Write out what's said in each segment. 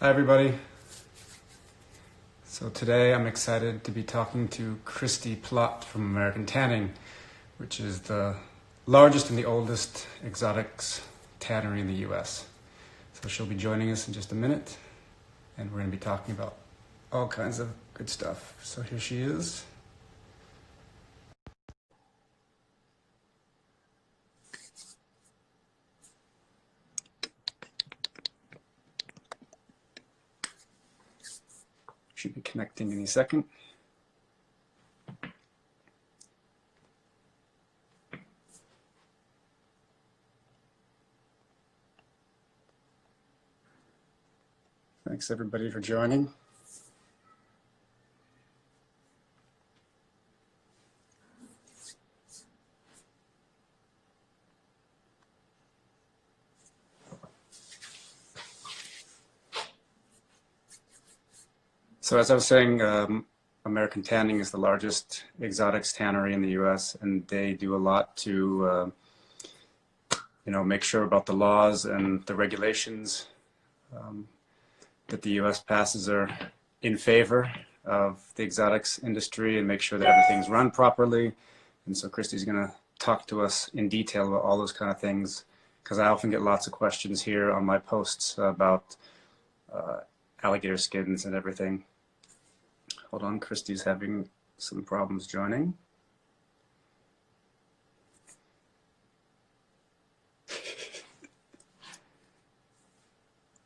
Hi everybody. So today I'm excited to be talking to Christy Plott from American Tanning, which is the largest and the oldest exotics tannery in the US. So she'll be joining us in just a minute, and we're going to be talking about all kinds of good stuff. So here she is. Should be connecting any second. Thanks everybody for joining. So as I was saying, American Tanning is the largest exotics tannery in the US, and they do a lot to make sure about the laws and the regulations that the US passes are in favor of the exotics industry and make sure that everything's run properly. And so Christy's going to talk to us in detail about all those kind of things, because I often get lots of questions here on my posts about alligator skins and everything. Hold on, Christy's having some problems joining.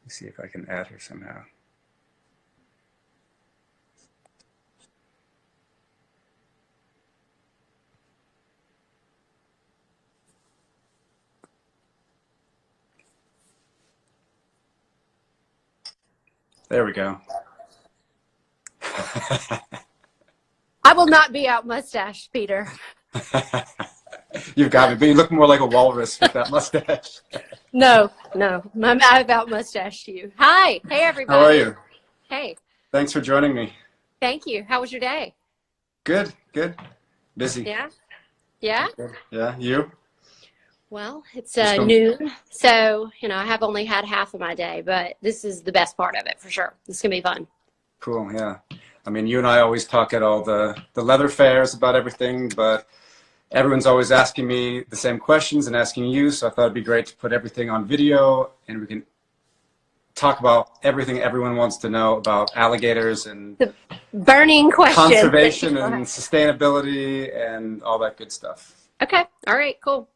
Let's see if I can add her somehow. There we go. I will not be out mustache, Peter. You've got me, but you look more like a walrus with that mustache. No, I'm out mustache to you. Hi, hey everybody. How are you? Hey. Thanks for joining me. Thank you. How was your day? Good. Busy. Yeah? Yeah? Yeah, you? Well, it's noon, so, I have only had half of my day, but this is the best part of it for sure. It's going to be fun. Cool, yeah. I mean, you and I always talk at all the leather fairs about everything, but everyone's always asking me the same questions and asking you, so I thought it'd be great to put everything on video and we can talk about everything everyone wants to know about alligators and the burning questions. Conservation and sustainability and all that good stuff. Okay, all right, cool.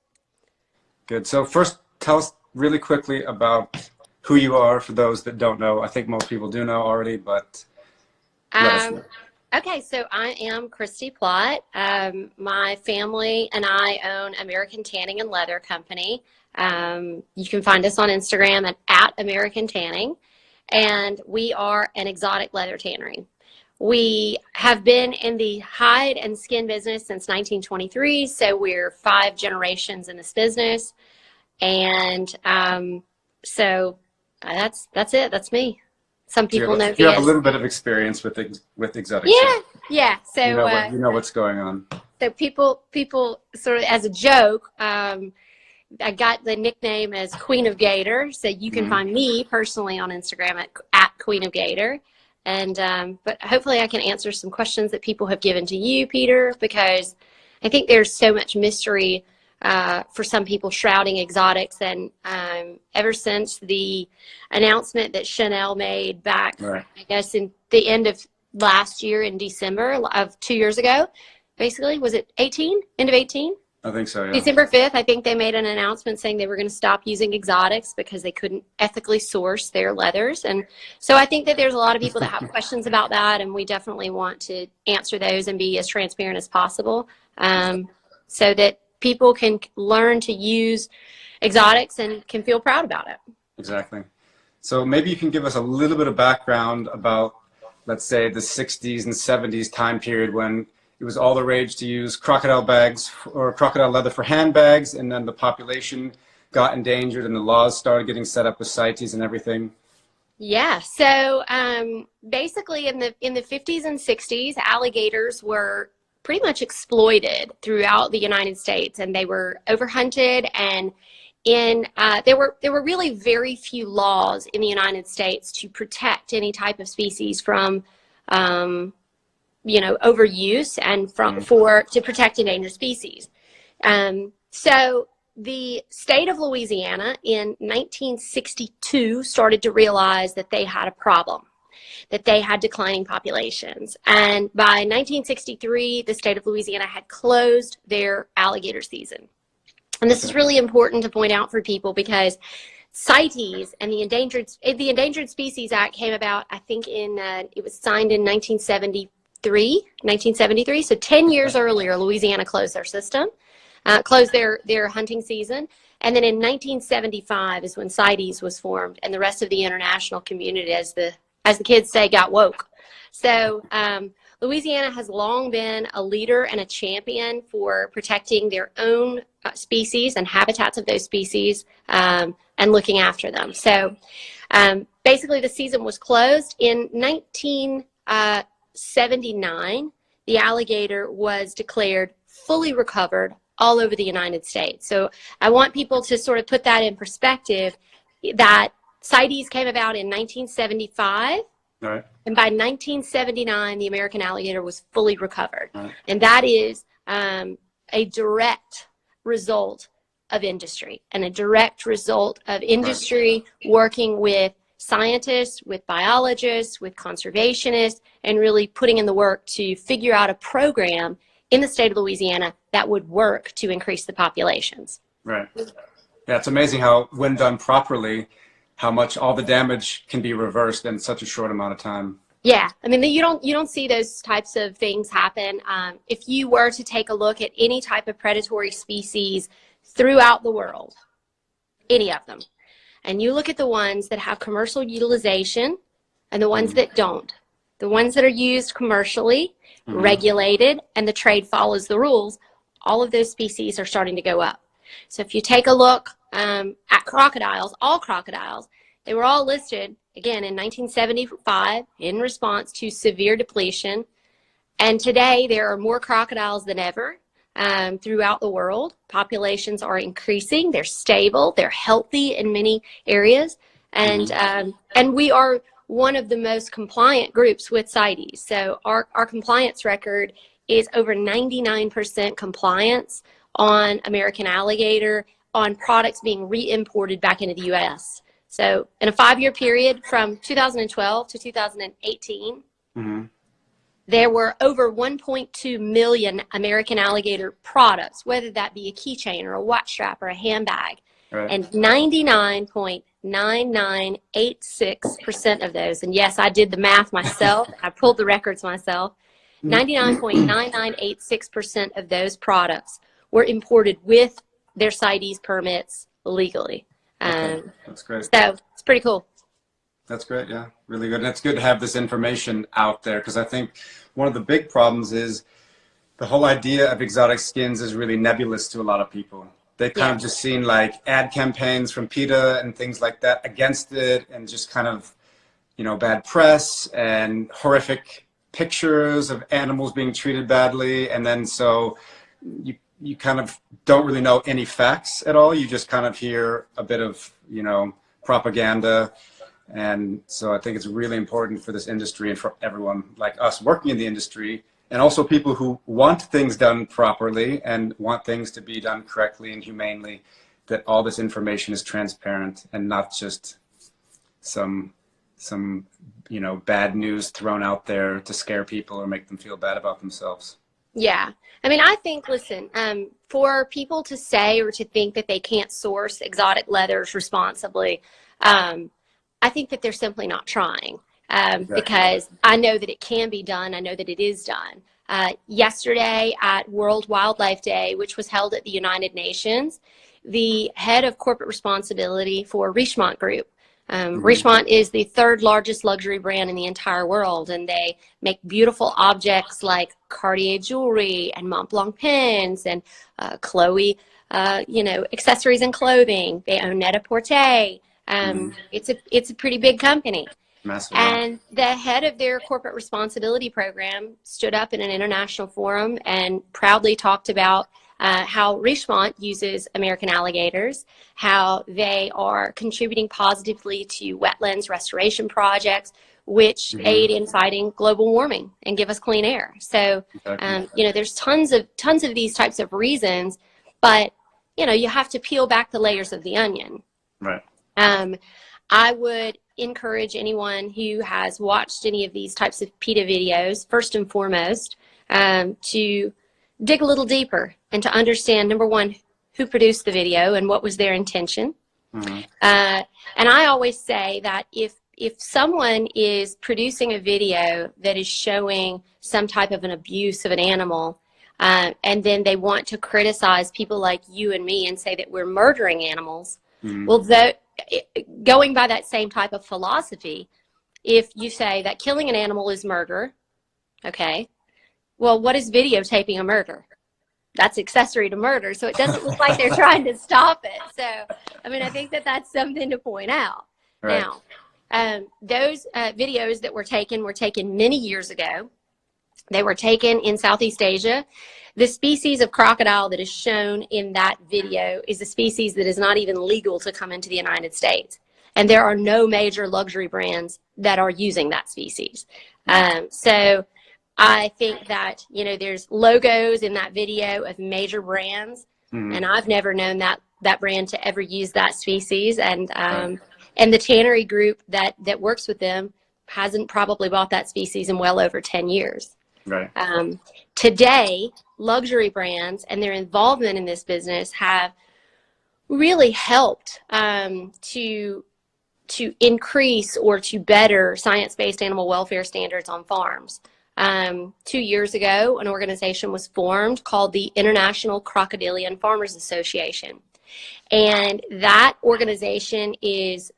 Good. So first, tell us really quickly about who you are for those that don't know. I think most people do know already, but let us know. Okay, so I am Christy Plott. My family and I own American Tanning and Leather Company. You can find us on Instagram at American Tanning, and we are an exotic leather tannery. We have been in the hide and skin business since 1923, so we're 5 generations in this business, and so that's it. That's me. Some people know. You have a little bit of experience with exotic. Yeah. So you know what's going on. So people sort of as a joke, I got the nickname as Queen of Gator. So you can find me personally on Instagram at Queen of Gator, and but hopefully I can answer some questions that people have given to you, Peter, because I think there's so much mystery for some people shrouding exotics, and ever since the announcement that Chanel made back, right, I guess in the end of last year in December of 2 years ago, basically, was it 18? End of 18? I think so, yeah. December 5th, I think they made an announcement saying they were going to stop using exotics because they couldn't ethically source their leathers. And so I think that there's a lot of people that have questions about that, and we definitely want to answer those and be as transparent as possible, so that people can learn to use exotics and can feel proud about it. Exactly. So maybe you can give us a little bit of background about, let's say, the 60s and 70s time period when it was all the rage to use crocodile bags or crocodile leather for handbags, and then the population got endangered and the laws started getting set up with CITES and everything. Yeah, so basically in the 50s and 60s, alligators were pretty much exploited throughout the United States, and they were overhunted, and there were really very few laws in the United States to protect any type of species from overuse and to protect endangered species. So the state of Louisiana in 1962 started to realize that they had a problem, that they had declining populations. And by 1963, the state of Louisiana had closed their alligator season. And this is really important to point out for people because CITES and the Endangered Species Act came about, I think it was signed in 1973. So 10 years earlier, Louisiana closed their system. Closed their hunting season. And then in 1975 is when CITES was formed, and the rest of the international community, as the kids say, got woke. So Louisiana has long been a leader and a champion for protecting their own species and habitats of those species and looking after them. So basically the season was closed. In 1979, the alligator was declared fully recovered all over the United States. So I want people to sort of put that in perspective, that CITES came about in 1975, right, and by 1979, the American alligator was fully recovered. Right. And that is a direct result of industry, and a direct result of industry working with scientists, with biologists, with conservationists, and really putting in the work to figure out a program in the state of Louisiana that would work to increase the populations. Right. Yeah, it's amazing how, when done properly, how much all the damage can be reversed in such a short amount of time. Yeah, I mean, you don't see those types of things happen. If you were to take a look at any type of predatory species throughout the world, any of them, and you look at the ones that have commercial utilization and the ones that don't, the ones that are used commercially, regulated, and the trade follows the rules, all of those species are starting to go up. So if you take a look at crocodiles, all crocodiles, they were all listed, again, in 1975 in response to severe depletion. And today there are more crocodiles than ever throughout the world. Populations are increasing. They're stable. They're healthy in many areas. And we are one of the most compliant groups with CITES. So our compliance record is over 99% compliance on American alligator, on products being re-imported back into the U.S. So in a 5-year period from 2012 to 2018, there were over 1.2 million American alligator products, whether that be a keychain or a watch strap or a handbag. Right. And 99.9986% of those, and yes, I did the math myself, I pulled the records myself, 99.9986% of those products were imported with their CITES permits legally. That's great. So it's pretty cool. That's great, yeah, really good. And it's good to have this information out there, because I think one of the big problems is the whole idea of exotic skins is really nebulous to a lot of people. They've kind of just seen like ad campaigns from PETA and things like that against it, and just kind of, bad press and horrific pictures of animals being treated badly. And then so you kind of don't really know any facts at all. You just kind of hear a bit of, propaganda. And so I think it's really important for this industry and for everyone like us working in the industry, and also people who want things done properly and want things to be done correctly and humanely, that all this information is transparent and not just some bad news thrown out there to scare people or make them feel bad about themselves. Yeah. I mean, I think, listen, for people to say or to think that they can't source exotic leathers responsibly, I think that they're simply not trying. Because I know that it can be done. I know that it is done. Yesterday at World Wildlife Day, which was held at the United Nations, the head of corporate responsibility for Richemont Group. Richemont is the 3rd largest luxury brand in the entire world, and they make beautiful objects like Cartier jewelry and Montblanc pens and Chloe, accessories and clothing. They own Net-a-Porter. It's a pretty big company. Massive. And the head of their corporate responsibility program stood up in an international forum and proudly talked about how Richemont uses American alligators, how they are contributing positively to wetlands restoration projects, which aid in fighting global warming and give us clean air. So, you know, there's tons of these types of reasons, but, you know, you have to peel back the layers of the onion. Right. I would encourage anyone who has watched any of these types of PETA videos, first and foremost, to dig a little deeper and to understand, number one, who produced the video and what was their intention. And I always say that if someone is producing a video that is showing some type of an abuse of an animal, and then they want to criticize people like you and me and say that we're murdering animals, well, going by that same type of philosophy, if you say that killing an animal is murder, okay, well, what is videotaping a murder? That's accessory to murder, so it doesn't look like they're trying to stop it. So, I mean, I think that that's something to point out. Right. Now, those videos that were taken many years ago. They were taken in Southeast Asia. The species of crocodile that is shown in that video is a species that is not even legal to come into the United States. And there are no major luxury brands that are using that species. So I think that, you know, there's logos in that video of major brands, and I've never known that brand to ever use that species. And the tannery group that works with them hasn't probably bought that species in well over 10 years. Right. Today, luxury brands and their involvement in this business have really helped to increase or to better science-based animal welfare standards on farms. 2 years ago, an organization was formed called the International Crocodilian Farmers Association, and that organization is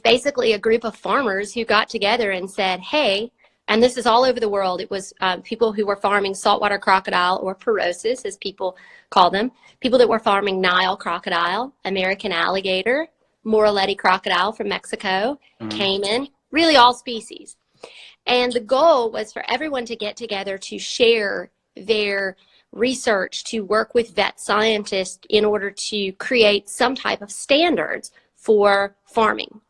basically a group of farmers who got together and said, hey. And this is all over the world. It was people who were farming saltwater crocodile, or porosis, as people call them, people that were farming Nile crocodile, American alligator, Moraletti crocodile from Mexico, Cayman, really all species. And the goal was for everyone to get together to share their research, to work with vet scientists in order to create some type of standards for farming.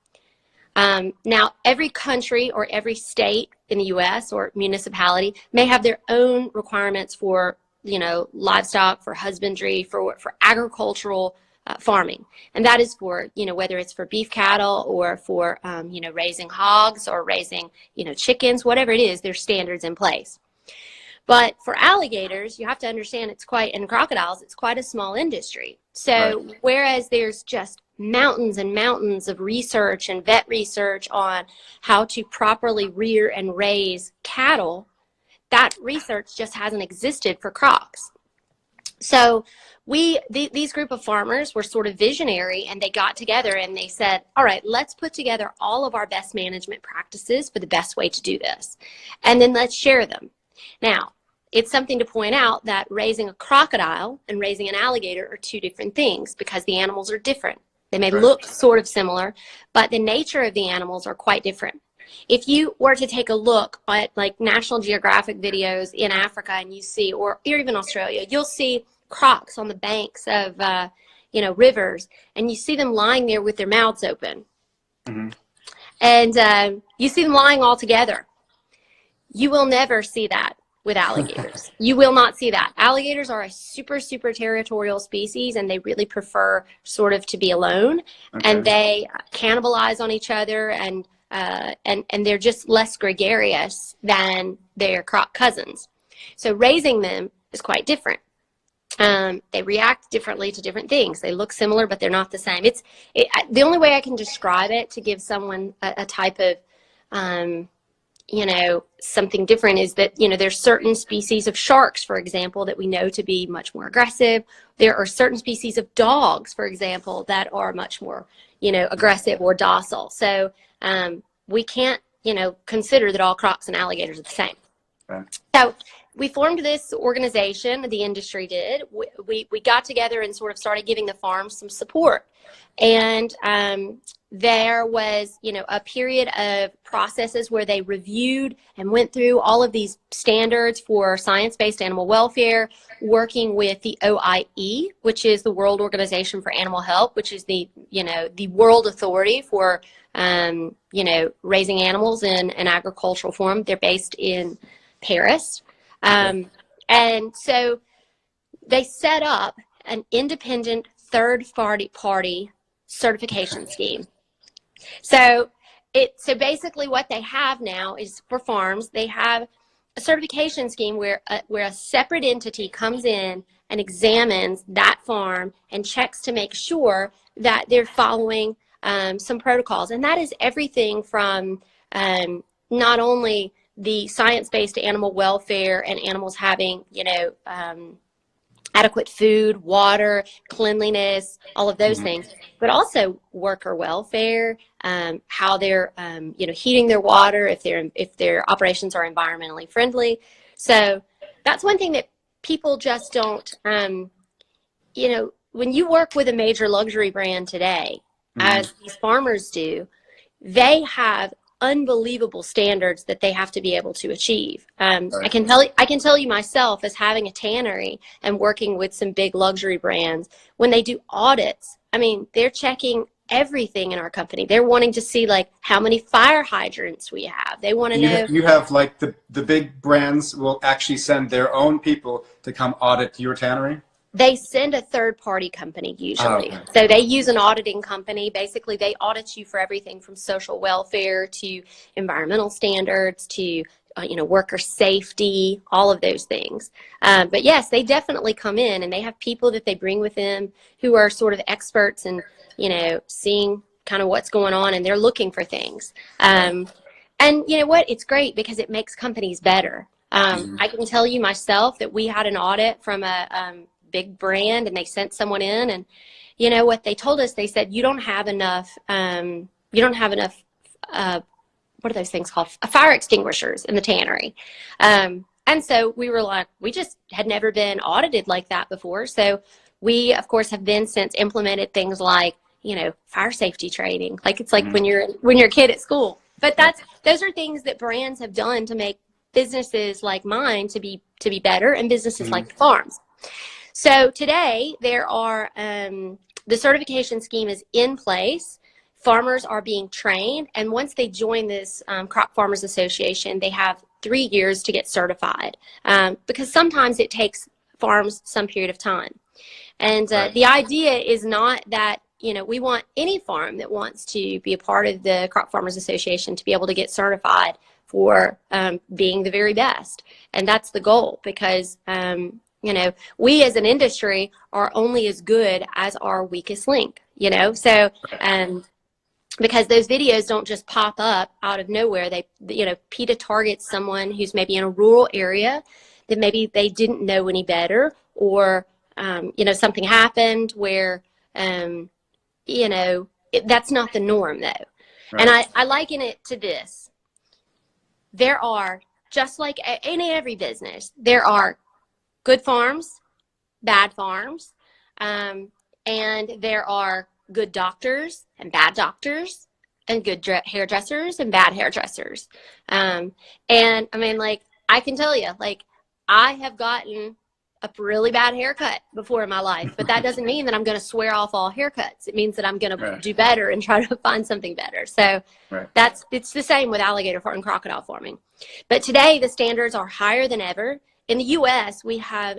Now, every country or every state in the U.S. or municipality may have their own requirements for, you know, livestock, for husbandry, for agricultural farming. And that is for, you know, whether it's for beef cattle or for, you know, raising hogs or raising, you know, chickens, whatever it is, there's standards in place. But for alligators, you have to understand and crocodiles, it's quite a small industry. So whereas there's just mountains and mountains of research and vet research on how to properly rear and raise cattle, that research just hasn't existed for crocs. So these group of farmers were sort of visionary, and they got together and they said, all right, let's put together all of our best management practices for the best way to do this. And then let's share them. Now, it's something to point out that raising a crocodile and raising an alligator are two different things because the animals are different. They may look sort of similar, but the nature of the animals are quite different. If you were to take a look at like National Geographic videos in Africa and you see, or even Australia, you'll see crocs on the banks of, you know, rivers, and you see them lying there with their mouths open. And you see them lying all together. You will never see that with alligators. You will not see that. Alligators are a super, super territorial species, and they really prefer sort of to be alone. And they cannibalize on each other, and they're just less gregarious than their croc cousins. So raising them is quite different. They react differently to different things. They look similar, but they're not the same. The only way I can describe it to give someone a type of you know, something different is that, you know, there's certain species of sharks, for example, that we know to be much more aggressive. There are certain species of dogs, for example, that are much more, you know, aggressive or docile. So we can't, you know, consider that all crocs and alligators are the same. So we formed this organization, the industry did. We got together and sort of started giving the farms some support. And there was, a period of processes where they reviewed and went through all of these standards for science-based animal welfare, working with the OIE, which is the World Organization for Animal Health, which is the world authority for, raising animals in an agricultural form. They're based in Paris. And so they set up an independent third-party certification scheme. So basically what they have now is, for farms, they have a certification scheme where a separate entity comes in and examines that farm and checks to make sure that they're following some protocols. And that is everything from not only the science-based animal welfare and animals having, adequate food, water, cleanliness, all of those things, but also worker welfare, how they're, heating their water, if their operations are environmentally friendly. So that's one thing that people just don't, when you work with a major luxury brand today, as these farmers do, they have unbelievable standards that they have to be able to achieve. I can tell you myself, as having a tannery and working with some big luxury brands, when they do audits, they're checking everything in our company. They're wanting to see how many fire hydrants we have. They want to know. You have the big brands will actually send their own people to come audit your tannery? They send a third-party company usually. Okay. So they use an auditing company. Basically, they audit you for everything from social welfare to environmental standards to worker safety, all of those things. But yes, they definitely come in, and they have people that they bring with them who are sort of experts in seeing kind of what's going on, and they're looking for things. And you know what? It's great because it makes companies better. I can tell you myself that we had an audit from a big brand, and they sent someone in, and you know what they told us? They said, you don't have enough what are those things called? Fire extinguishers in the tannery. And so we were like, we just had never been audited like that before. So we, of course, have then since implemented things like, fire safety training. It's like when you're a kid at school. But those are things that brands have done to make businesses like mine to be better, and businesses like the farms. So today there are, the certification scheme is in place. Farmers are being trained, and once they join this Crop Farmers Association, they have 3 years to get certified, because sometimes it takes farms some period of time. And the idea is not that, we want any farm that wants to be a part of the Crop Farmers Association to be able to get certified for being the very best. And that's the goal, because we as an industry are only as good as our weakest link, so because those videos don't just pop up out of nowhere. They, PETA targets someone who's maybe in a rural area that maybe they didn't know any better, or something happened where that's not the norm, though. Right. And I liken it to this. There are, just like in every business, there are good farms, bad farms, and there are good doctors and bad doctors, and good hairdressers and bad hairdressers. And I can tell you, I have gotten a really bad haircut before in my life, but that doesn't mean that I'm going to swear off all haircuts. It means that I'm going to do better and try to find something better. So it's the same with alligator farming and crocodile farming. But today the standards are higher than ever. In the U.S., we have,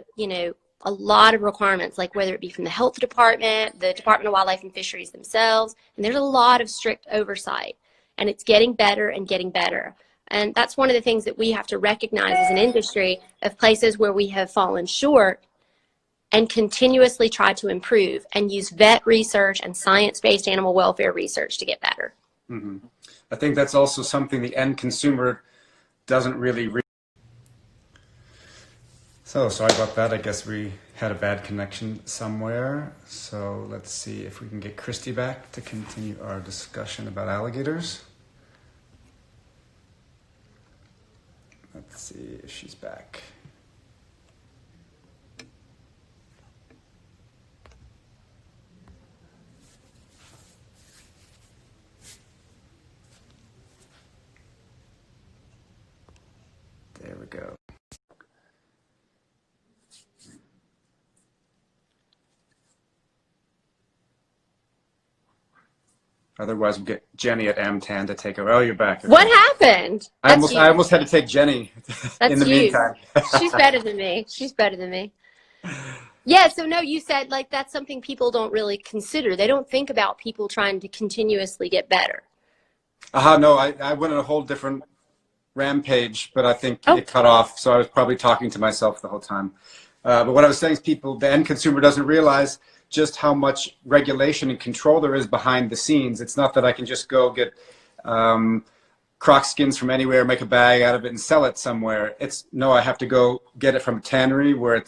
a lot of requirements, whether it be from the health department, the Department of Wildlife and Fisheries themselves, and there's a lot of strict oversight, and it's getting better and getting better. And that's one of the things that we have to recognize as an industry, of places where we have fallen short, and continuously try to improve and use vet research and science-based animal welfare research to get better. Mm-hmm. I think that's also something the end consumer doesn't really So sorry about that. I guess we had a bad connection somewhere. So let's see if we can get Christy back to continue our discussion about alligators. Let's see if she's back. Otherwise, we'll get Jenny at Amtan to take over. Oh, you're back. What happened? I almost had to take Jenny in the meantime. She's better than me. She's better than me. Yeah, so no, you said like that's something people don't really consider. They don't think about people trying to continuously get better. No, I went on a whole different rampage, but I think it cut off, so I was probably talking to myself the whole time. But what I was saying is the end consumer doesn't realize just how much regulation and control there is behind the scenes. It's not that I can just go get croc skins from anywhere, make a bag out of it and sell it somewhere. No, I have to go get it from a tannery where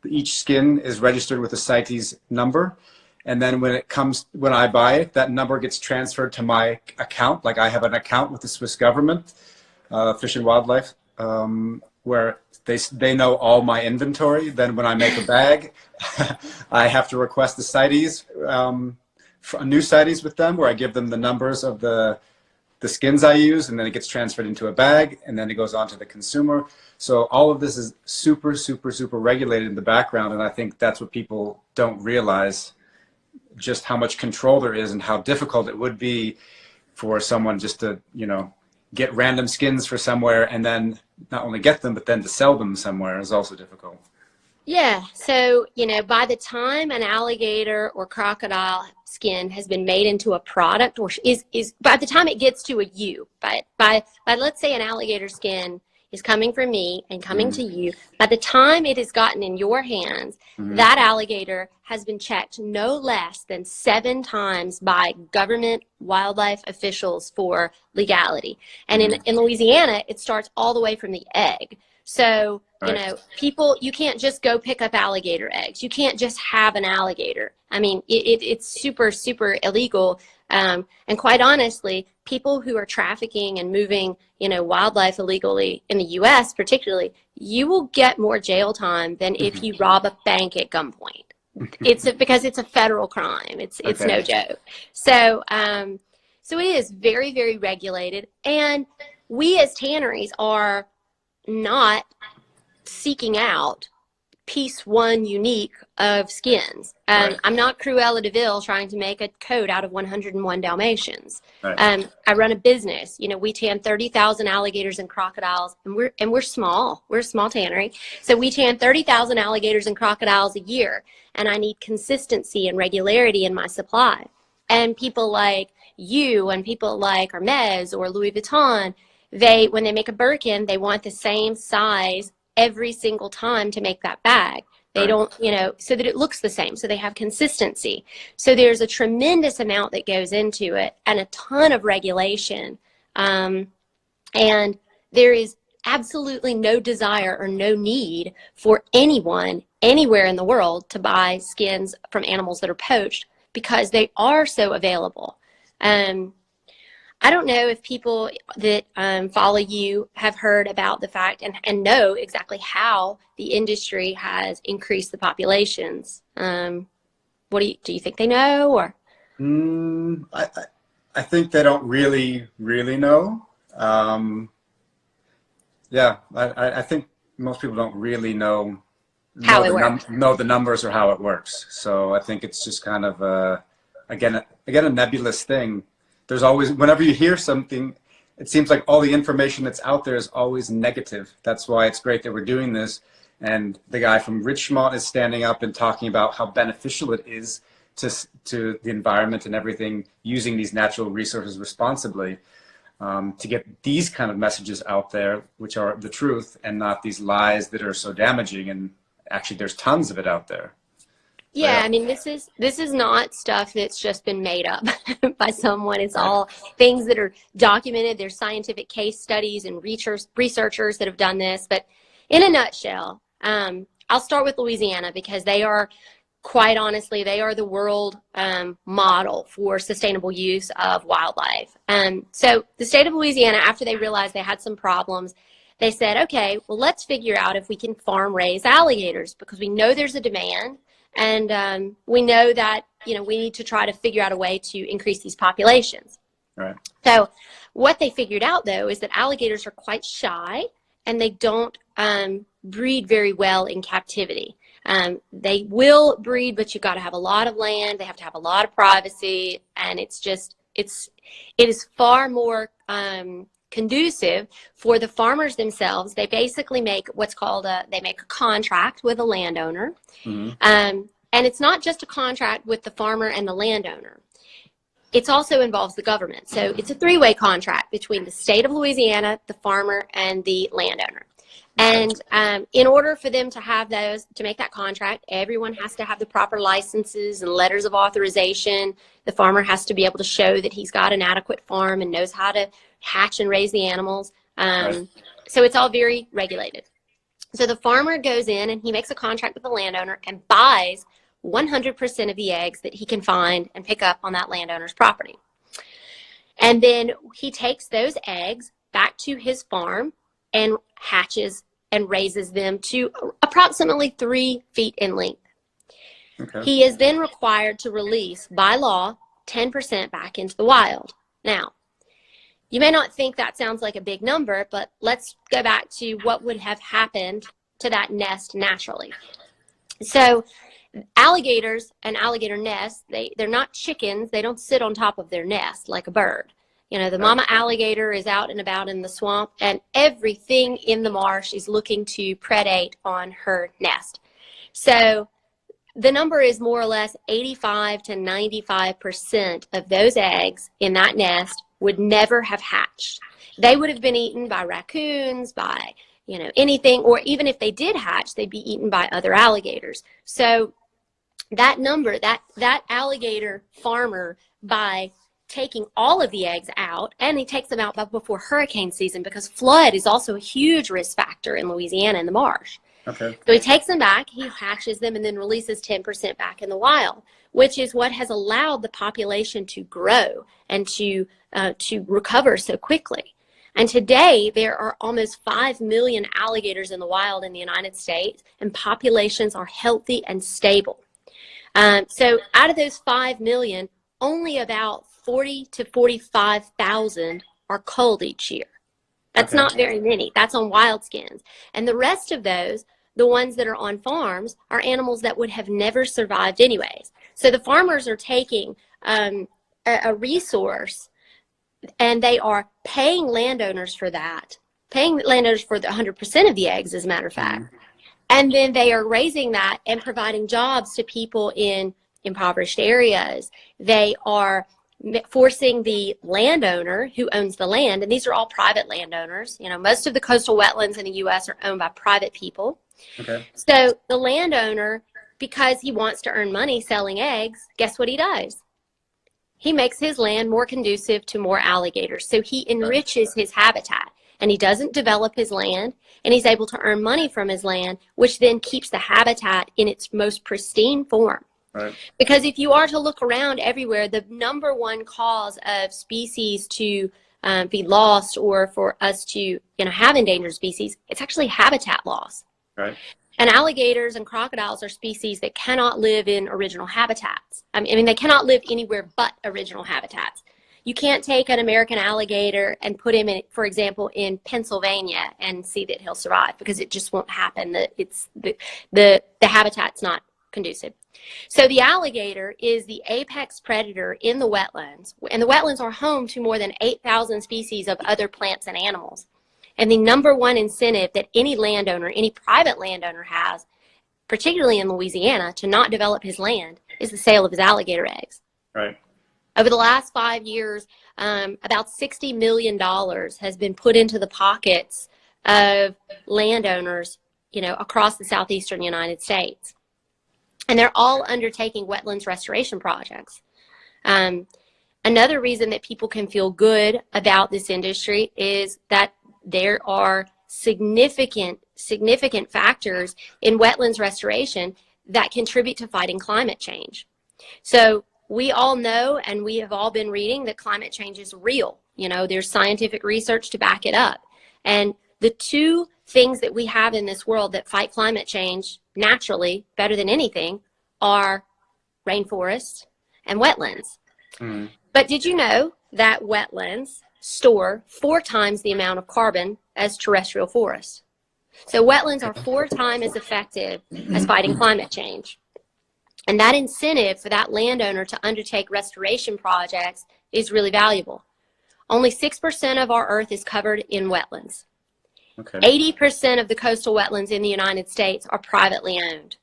each skin is registered with a CITES number. And then when I buy it, that number gets transferred to my account. Like I have an account with the Swiss government, Fish and Wildlife, where they know all my inventory. Then when I make a bag, I have to request the CITES, a new CITES with them, where I give them the numbers of the skins I use, and then it gets transferred into a bag, and then it goes on to the consumer. So all of this is super, super, super regulated in the background, and I think that's what people don't realize, just how much control there is and how difficult it would be for someone just to, get random skins for somewhere and then not only get them, but then to sell them somewhere is also difficult. Yeah. So, by the time an alligator or crocodile skin has been made into a product, or is by the time it gets to by let's say an alligator skin is coming from me and coming to you, by the time it has gotten in your hands, that alligator has been checked no less than 7 times by government wildlife officials for legality. And in Louisiana, it starts all the way from the egg. So, people, you can't just go pick up alligator eggs. You can't just have an alligator. I mean, it's super, super illegal. And quite honestly, people who are trafficking and moving, wildlife illegally in the U.S. particularly, you will get more jail time than if you rob a bank at gunpoint. Because it's a federal crime. It's no joke. So, so it is very, very regulated. And we as tanneries are not seeking out piece one unique of skins. I'm not Cruella de Vil trying to make a coat out of 101 Dalmatians. I run a business. We tan 30,000 alligators and crocodiles, and we're small. We're a small tannery. So we tan 30,000 alligators and crocodiles a year, and I need consistency and regularity in my supply. And people like you and people like Hermes or Louis Vuitton, when they make a Birkin, they want the same size every single time to make that bag. They don't, so that it looks the same. So they have consistency. So there's a tremendous amount that goes into it and a ton of regulation. And there is absolutely no desire or no need for anyone anywhere in the world to buy skins from animals that are poached because they are so available. I don't know if people that follow you have heard about the fact and know exactly how the industry has increased the populations. What do you think they know, or? I think they don't really know. I think most people don't really know how it works. Know the numbers or how it works. So I think it's just kind of again a nebulous thing. There's always, whenever you hear something, it seems like all the information that's out there is always negative. That's why it's great that we're doing this. And the guy from Richmond is standing up and talking about how beneficial it is to the environment and everything, using these natural resources responsibly, to get these kind of messages out there, which are the truth and not these lies that are so damaging. And actually, there's tons of it out there. Yeah, I mean, this is not stuff that's just been made up by someone. It's all things that are documented. There's scientific case studies and researchers that have done this. But in a nutshell, I'll start with Louisiana because they are, quite honestly, they are the world model for sustainable use of wildlife. So the state of Louisiana, after they realized they had some problems, they said, okay, well, let's figure out if we can farm raise alligators because we know there's a demand. And we know that, we need to try to figure out a way to increase these populations. Right. So what they figured out, though, is that alligators are quite shy and they don't breed very well in captivity. They will breed, but you've got to have a lot of land. They have to have a lot of privacy. And it's it is far more conducive for the farmers themselves. They basically make what's called they make a contract with a landowner. And it's not just a contract with the farmer and the landowner. It also involves the government. So it's a three-way contract between the state of Louisiana, the farmer, and the landowner. And in order for them to have those, to make that contract, everyone has to have the proper licenses and letters of authorization. The farmer has to be able to show that he's got an adequate farm and knows how to hatch and raise the animals. So it's all very regulated. So the farmer goes in and he makes a contract with the landowner and buys 100% of the eggs that he can find and pick up on that landowner's property. And then he takes those eggs back to his farm and hatches and raises them to approximately 3 feet in length. He is then required to release, by law, 10% back into the wild. Now, you may not think that sounds like a big number, but let's go back to what would have happened to that nest naturally. So alligators and alligator nests, they're not chickens. They don't sit on top of their nest like a bird. You know, the mama alligator is out and about in the swamp, and everything in the marsh is looking to predate on her nest. So the number is more or less 85 to 95% of those eggs in that nest would never have hatched. They would have been eaten by raccoons, by, you know, anything, or even if they did hatch, they'd be eaten by other alligators. So that number, that alligator farmer, by taking all of the eggs out, and he takes them out before hurricane season because flood is also a huge risk factor in Louisiana in the marsh. So he takes them back, he hatches them, and then releases 10% back in the wild, which is what has allowed the population to grow and to recover so quickly. And today, there are almost 5 million alligators in the wild in the United States, and populations are healthy and stable. So out of those 5 million, only about 40 to 45,000 are culled each year. That's not very many. That's on wild skins. And the rest of those, the ones that are on farms, are animals that would have never survived anyways. So the farmers are taking a resource, and they are paying landowners for that, paying landowners for the 100% of the eggs, as a matter of fact. And then they are raising that and providing jobs to people in impoverished areas. They are forcing the landowner who owns the land, and these are all private landowners. You know, most of the coastal wetlands in the U.S. are owned by private people. So the landowner, because he wants to earn money selling eggs, guess what he does? He makes his land more conducive to more alligators. So he enriches his habitat, and he doesn't develop his land, and he's able to earn money from his land, which then keeps the habitat in its most pristine form. Because if you are to look around everywhere, the number one cause of species to be lost, or for us to have endangered species, it's actually habitat loss. And alligators and crocodiles are species that cannot live in original habitats. I mean, they cannot live anywhere but original habitats. You can't take an American alligator and put him in, for example, in Pennsylvania and see that he'll survive, because it just won't happen. The habitat's not conducive. So the alligator is the apex predator in the wetlands, and the wetlands are home to more than 8,000 species of other plants and animals. And the number one incentive that any landowner, any private landowner has, particularly in Louisiana, to not develop his land is the sale of his alligator eggs. Over the last 5 years, about $60 million has been put into the pockets of landowners, across the southeastern United States. And they're all undertaking wetlands restoration projects. Another reason that people can feel good about this industry is that there are significant factors in wetlands restoration that contribute to fighting climate change. So we all know, and we have all been reading, that climate change is real. There's scientific research to back it up. And the two things that we have in this world that fight climate change naturally better than anything are rainforests and wetlands. But did you know that wetlands store 4 times the amount of carbon as terrestrial forests? So wetlands are 4 times as effective as fighting climate change. And that incentive for that landowner to undertake restoration projects is really valuable. Only 6% of our Earth is covered in wetlands. Okay. 80% of the coastal wetlands in the United States are privately owned.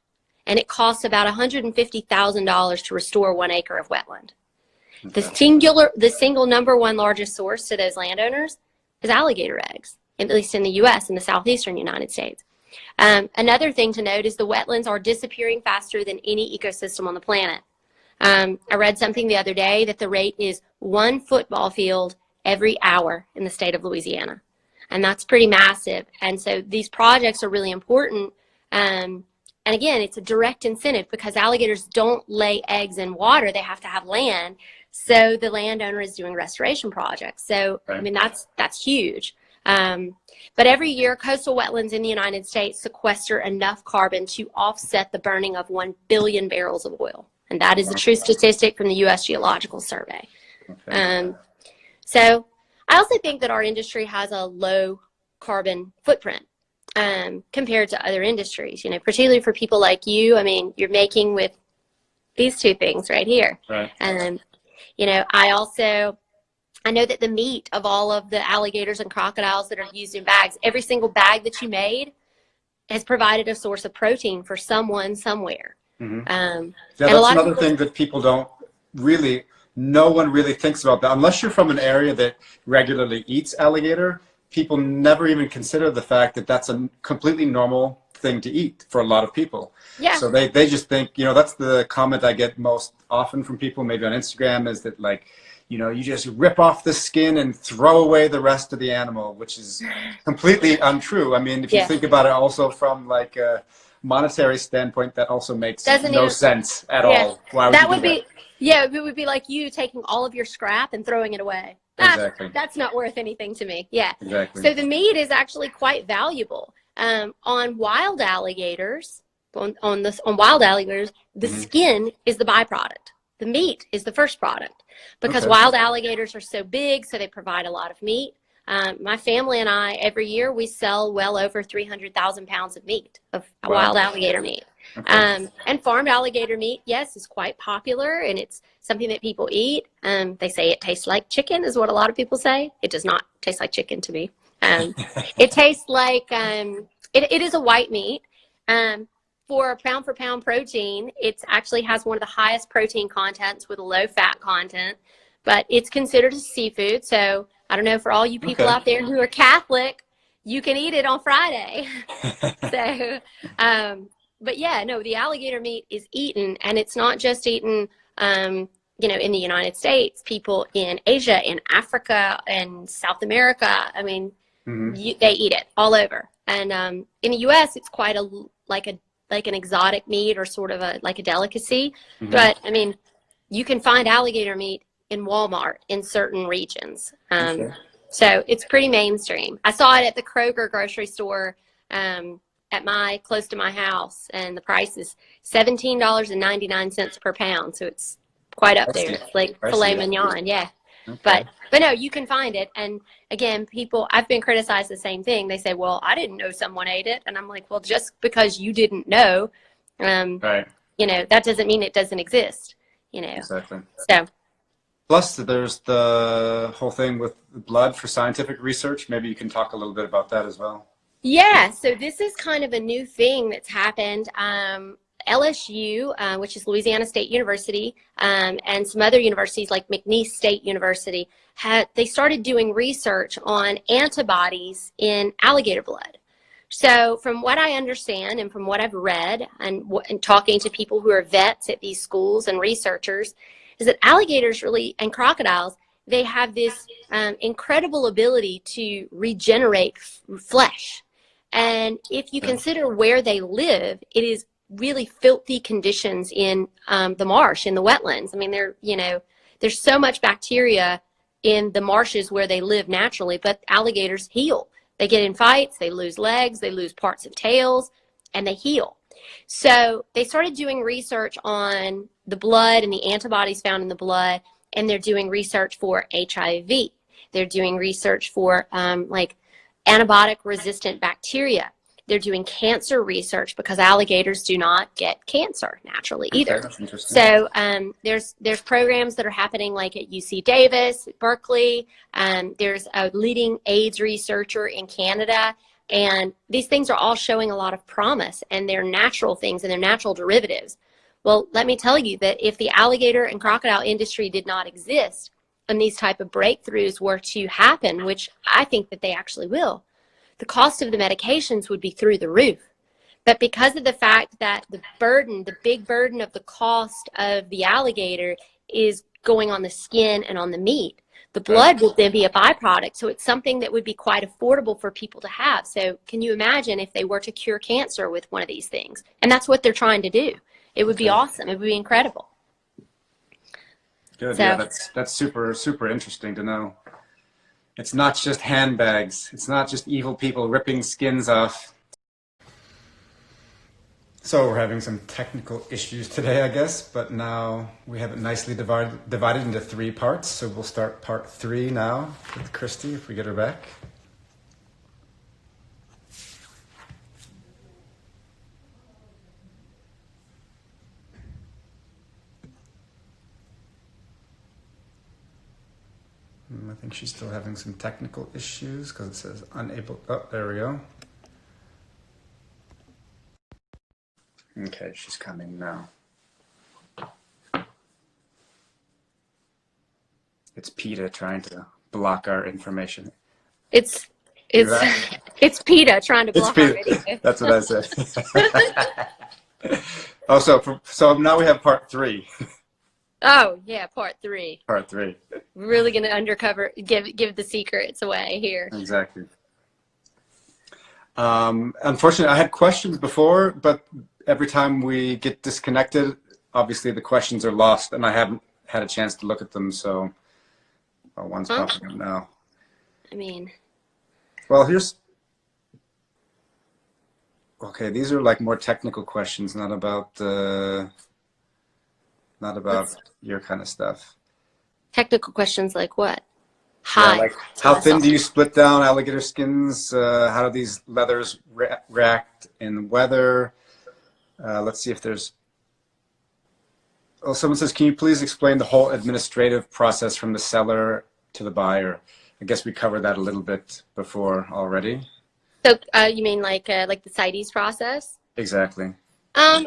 And it costs about $150,000 to restore 1 acre of wetland. Okay. The single number one largest source to those landowners is alligator eggs, at least in the U.S. and the southeastern United States. Another thing to note is the wetlands are disappearing faster than any ecosystem on the planet. I read something the other day that the rate is 1 football field every hour in the state of Louisiana. And that's pretty massive. And so these projects are really important. And again, it's a direct incentive because alligators don't lay eggs in water. They have to have land. So the landowner is doing restoration projects. So, I mean, that's huge. But every year, coastal wetlands in the United States sequester enough carbon to offset the burning of 1 billion barrels of oil. And that is a true statistic from the U.S. Geological Survey. Okay. So I also think that our industry has a low carbon footprint compared to other industries, you know, particularly for people like you. I mean, you're making with these two things right here. Right. You know, I know that the meat of all of the alligators and crocodiles that are used in bags, every single bag that you made has provided a source of protein for someone somewhere. Mm-hmm. Yeah, that's another thing that people don't really, no one really thinks about that. Unless you're from an area that regularly eats alligator, people never even consider the fact that that's a completely normal thing to eat for a lot of people. Yeah. So they just think, you know, that's the comment I get most often from people, maybe on Instagram, is that like, you know, you just rip off the skin and throw away the rest of the animal, which is completely untrue. I mean, if you think about it also from like a monetary standpoint, that also makes no sense at all. Why would that you would do be, yeah, it would be like you taking all of your scrap and throwing it away. Exactly. That's not worth anything to me. Yeah. Exactly. So the meat is actually quite valuable. On wild alligators, on wild alligators, the skin is the byproduct. The meat is the first product because wild alligators are so big, so they provide a lot of meat. My family and I, every year, we sell well over 300,000 pounds of meat, of wild alligator meat. Okay. And farmed alligator meat, yes, is quite popular, and it's something that people eat. They say it tastes like chicken, is what a lot of people say. It does not taste like chicken to me. It tastes like, it is a white meat. For a pound for pound protein, it actually has one of the highest protein contents with a low fat content, but it's considered a seafood. So I don't know, for all you people out there who are Catholic, you can eat it on Friday. So, but yeah, no, the alligator meat is eaten, and it's not just eaten, you know, in the United States. People in Asia, in Africa, and South America, I mean, they eat it all over. And in the U.S., it's quite like an exotic meat, or sort of like a delicacy. But I mean, you can find alligator meat in Walmart in certain regions. So it's pretty mainstream. I saw it at the Kroger grocery store close to my house, and the price is $17.99 per pound. So it's quite up there. It's like filet mignon. Yeah. But no, you can find it. And again, I've been criticized the same thing. They say, well, I didn't know someone ate it. And I'm like, well, just because you didn't know, you know, that doesn't mean it doesn't exist, you know. Exactly. So. Plus, there's the whole thing with blood for scientific research. Maybe you can talk a little bit about that as well. Yeah, so this is kind of a new thing that's happened. LSU, which is Louisiana State University, and some other universities like McNeese State University, they started doing research on antibodies in alligator blood. So from what I understand and from what I've read and talking to people who are vets at these schools and researchers, is that alligators really, and crocodiles, they have this incredible ability to regenerate flesh. And if you consider where they live, it is really filthy conditions in the marsh, in the wetlands. I mean, there's so much bacteria in the marshes where they live naturally, but alligators heal. They get in fights, they lose legs, they lose parts of tails, and they heal. So they started doing research on the blood and the antibodies found in the blood, and they're doing research for HIV. They're doing research for like antibiotic resistant bacteria. They're doing cancer research because alligators do not get cancer naturally either. That's interesting. So there's programs that are happening like at UC Davis, Berkeley. There's a leading AIDS researcher in Canada. And these things are all showing a lot of promise, and they're natural things and they're natural derivatives. Well, let me tell you that if the alligator and crocodile industry did not exist and these type of breakthroughs were to happen, which I think that they actually will, the cost of the medications would be through the roof. But because of the fact that the big burden of the cost of the alligator is going on the skin and on the meat, the blood will then be a byproduct. So it's something that would be quite affordable for people to have. So can you imagine if they were to cure cancer with one of these things? And that's what they're trying to do. It would be awesome. It would be incredible. Good. So, yeah, that's super, super interesting to know. It's not just handbags. It's not just evil people ripping skins off. So we're having some technical issues today, I guess, but now we have it nicely divided into 3 parts. So we'll start part 3 now with Christy, if we get her back. I think she's still having some technical issues because it says unable. Oh, there we go. Okay, she's coming now. It's PETA trying to block our information. It's PETA trying to block our video. That's what I said. Oh, so now we have part 3. Oh yeah, part 3. Part 3. We're really going to give the secrets away here. Exactly. Unfortunately, I had questions before, but every time we get disconnected, obviously the questions are lost, and I haven't had a chance to look at them. So, one's popping up now. I mean, well, okay. These are like more technical questions, not about your kind of stuff. Technical questions like what? Hi. Yeah, like how thin do you split down alligator skins? How do these leathers react in weather? Let's see if there's... Oh, someone says, can you please explain the whole administrative process from the seller to the buyer? I guess we covered that a little bit before already. So you mean like the CITES process? Exactly.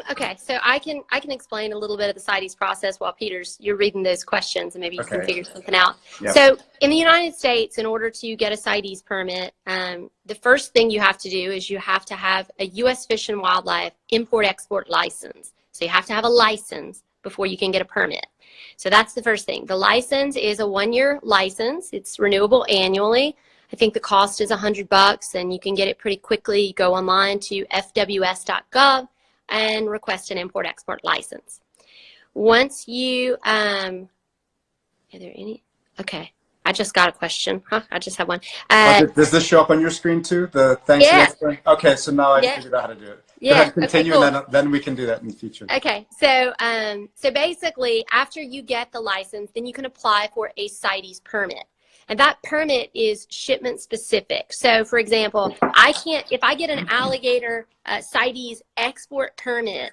Okay, so I can explain a little bit of the CITES process while you're reading those questions, and maybe you can figure something out. Yep. So in the United States, in order to get a CITES permit, the first thing you have to do is you have to have a U.S. Fish and Wildlife import-export license. So you have to have a license before you can get a permit. So that's the first thing. The license is a 1-year license. It's renewable annually. I think the cost is $100, and you can get it pretty quickly. You go online to fws.gov and request an import-export license. Once you, are there any? Okay, I just got a question. I just have one. Does this show up on your screen too? The thanks. Yeah. Okay, so now I figured out how to do it. Yeah. Go ahead, continue, okay, cool. And then we can do that in the future. Okay, so so basically, after you get the license, then you can apply for a CITES permit. And that permit is shipment specific. So for example, if I get an alligator CITES export permit,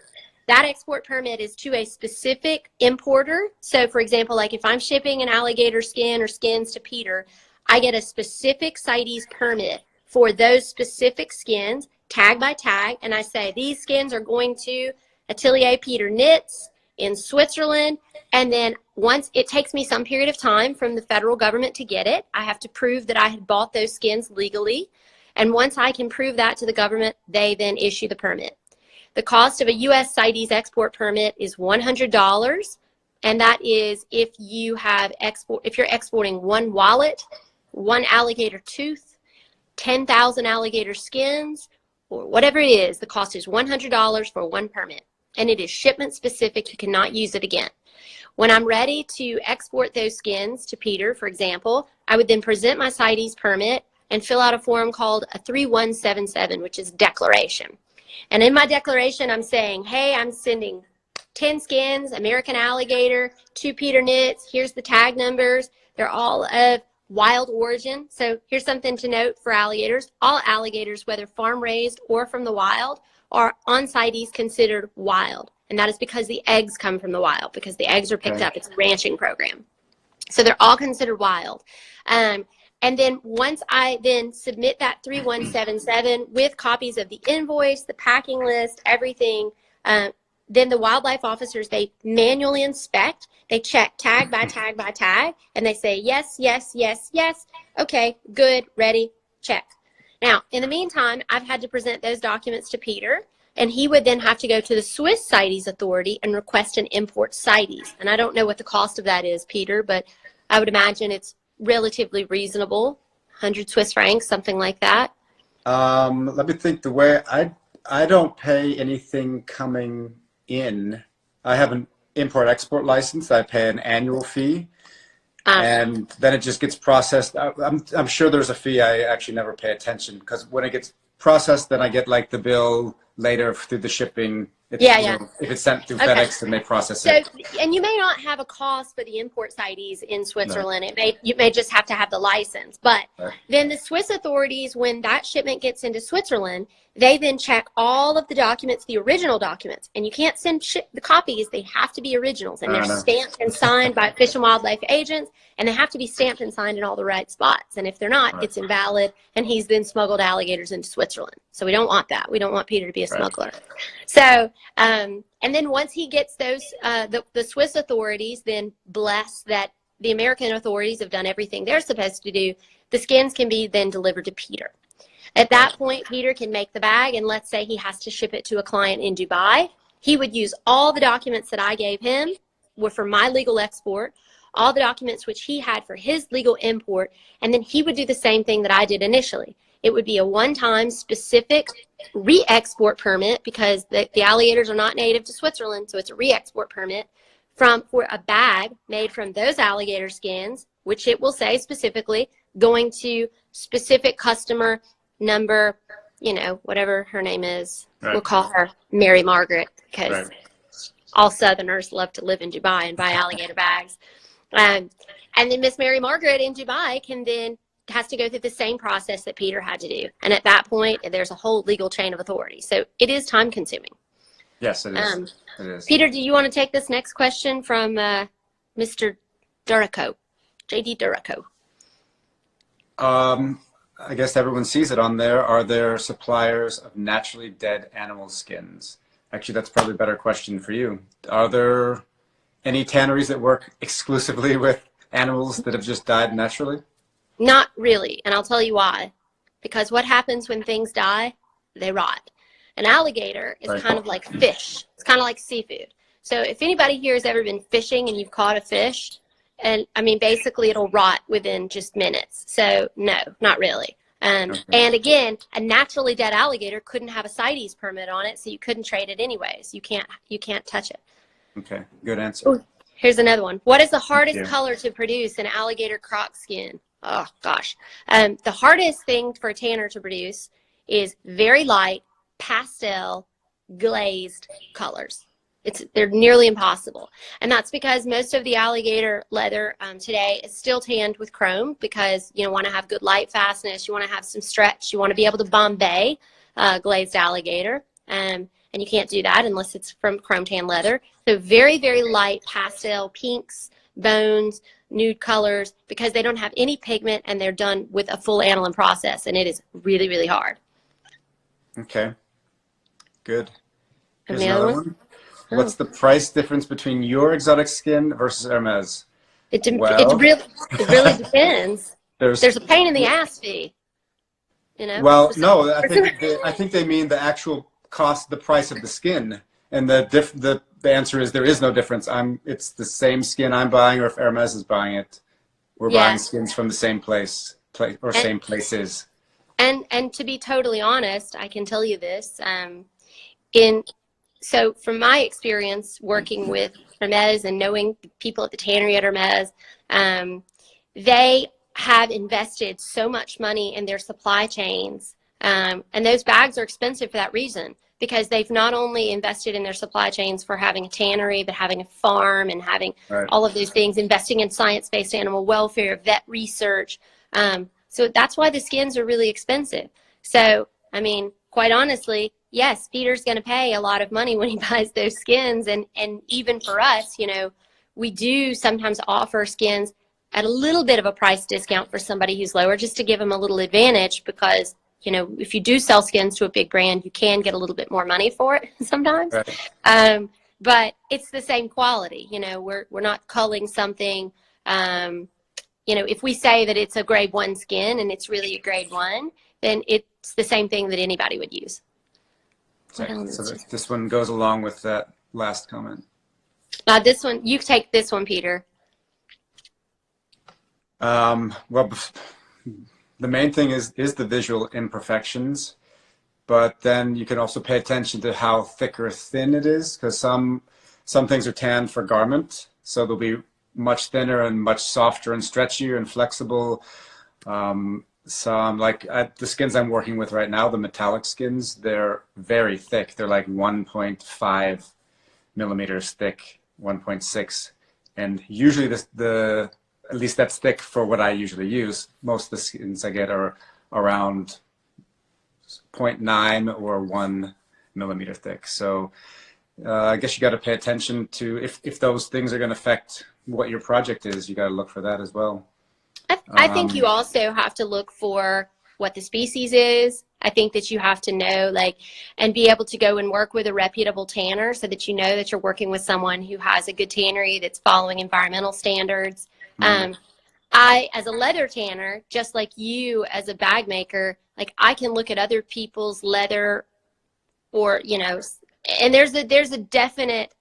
that export permit is to a specific importer. So for example, like if I'm shipping an alligator skin or skins to PETA, I get a specific CITES permit for those specific skins, tag by tag, and I say these skins are going to Atelier Peter Nitz in Switzerland, and then once it takes me some period of time from the federal government to get it, I have to prove that I had bought those skins legally, and once I can prove that to the government, they then issue the permit. The cost of a U.S. CITES export permit is $100, and that is if you're exporting 1 wallet, 1 alligator tooth, 10,000 alligator skins, or whatever it is. The cost is $100 for 1 permit. And it is shipment specific. You cannot use it again. When I'm ready to export those skins to PETA, for example, I would then present my CITES permit and fill out a form called a 3177, which is declaration. And in my declaration, I'm saying, hey, I'm sending 10 skins, American alligator, to PETA Nitz. Here's the tag numbers. They're all of wild origin. So here's something to note for alligators. All alligators, whether farm raised or from the wild, are on CITES considered wild. And that is because the eggs come from the wild, because the eggs are picked up. It's a ranching program. So they're all considered wild. And then once I then submit that 3177 with copies of the invoice, the packing list, everything, then the wildlife officers, they manually inspect. They check tag by tag by tag, and they say, yes, yes, yes, yes. Okay, good, ready, check. Now, in the meantime, I've had to present those documents to Peter, and he would then have to go to the Swiss CITES authority and request an import CITES. And I don't know what the cost of that is, Peter, but I would imagine it's relatively reasonable, 100 Swiss francs, something like that. Let me think. The way I don't pay anything coming in. I have an import-export license. I pay an annual fee, and then it just gets processed. I'm sure there's a fee. I actually never pay attention, because when it gets processed, then I get like the bill later through the shipping. If it's sent through FedEx, then they process it. And you may not have a cost for the import CITES in Switzerland. No. You may just have to have the license. But then the Swiss authorities, when that shipment gets into Switzerland, they then check all of the documents, the original documents. And you can't send the copies. They have to be originals. And they're stamped and signed by Fish and Wildlife agents. And they have to be stamped and signed in all the right spots. And if they're not, it's invalid. And he's then smuggled alligators into Switzerland. So we don't want that. We don't want Peter to be a smuggler. So, and then once he gets those, the Swiss authorities then bless that the American authorities have done everything they're supposed to do, the skins can be then delivered to Peter. At that point, Peter can make the bag, and let's say he has to ship it to a client in Dubai. He would use all the documents that I gave him were for my legal export, all the documents which he had for his legal import, and then he would do the same thing that I did initially. It would be a one-time specific re-export permit, because the alligators are not native to Switzerland, so it's a re-export permit for a bag made from those alligator skins, which it will say specifically going to specific customer number, whatever her name is. We'll call her Mary Margaret, because all Southerners love to live in Dubai and buy alligator bags. And then Miss Mary Margaret in Dubai has to go through the same process that Peter had to do. And at that point, there's a whole legal chain of authority. So it is time consuming. Yes, it is. It is. Peter, do you want to take this next question from Mr. Duraco, J.D. Duraco? I guess everyone sees it on there. Are there suppliers of naturally dead animal skins? Actually, that's probably a better question for you. Are there any tanneries that work exclusively with animals that have just died naturally? Not really, and I'll tell you why. Because what happens when things die? They rot. An alligator is kind of like fish. It's kind of like seafood. So if anybody here has ever been fishing and you've caught a fish, and I mean, basically it'll rot within just minutes. So no, not really. And again, a naturally dead alligator couldn't have a CITES permit on it, so you couldn't trade it anyways. You can't touch it. Okay, good answer. Ooh, here's another one. What is the hardest color to produce in alligator croc skin? Oh gosh. The hardest thing for a tanner to produce is very light pastel glazed colors. They're nearly impossible. And that's because most of the alligator leather today is still tanned with chrome, because you want to have good light fastness, you want to have some stretch, you want to be able to Bombay glazed alligator. And you can't do that unless it's from chrome tan leather. So very, very light pastel pinks, bones, nude colors, because they don't have any pigment and they're done with a full aniline process, and it is really, really hard. Okay, good. Here's And the other one. What's the price difference between your exotic skin versus Hermes? It really depends. There's a pain in the ass fee. Well, no, I think they mean the actual cost, the price of the skin, and the answer is there is no difference. It's the same skin I'm buying, or if Hermes is buying it, we're buying skins from the same place or same places. And to be totally honest, I can tell you this. So from my experience working with Hermes and knowing people at the tannery at Hermes, they have invested so much money in their supply chains, and those bags are expensive for that reason. because they've not only invested in their supply chains for having a tannery, but having a farm and having all of those things, investing in science-based animal welfare, vet research. So that's why the skins are really expensive. So, I mean, quite honestly, yes, Peter's going to pay a lot of money when he buys those skins. And even for us, you know, we do sometimes offer skins at a little bit of a price discount for somebody who's lower, just to give them a little advantage, because, you know, if you do sell skins to a big brand, you can get a little bit more money for it sometimes. Right. But it's the same quality. You know, we're not culling something. You know, if we say that it's a grade 1 skin and it's really a grade 1, then it's the same thing that anybody would use. So this one goes along with that last comment. This one, you take this one, Peter. Well, the main thing is the visual imperfections, but then you can also pay attention to how thick or thin it is, because some things are tanned for garment, so they'll be much thinner and much softer and stretchier and flexible. Some, like the skins I'm working with right now, the metallic skins, they're very thick. They're like 1.5 millimeters thick, 1.6, and usually at least that's thick for what I usually use. Most of the skins I get are around 0.9 or 1 millimeter thick. So I guess you got to pay attention to if those things are going to affect what your project is. You got to look for that as well. I think you also have to look for what the species is. I think that you have to know, like, and be able to go and work with a reputable tanner, so that you know that you're working with someone who has a good tannery that's following environmental standards. I, as a leather tanner, just like you as a bag maker, like, I can look at other people's leather, or, you know, and there's a definite,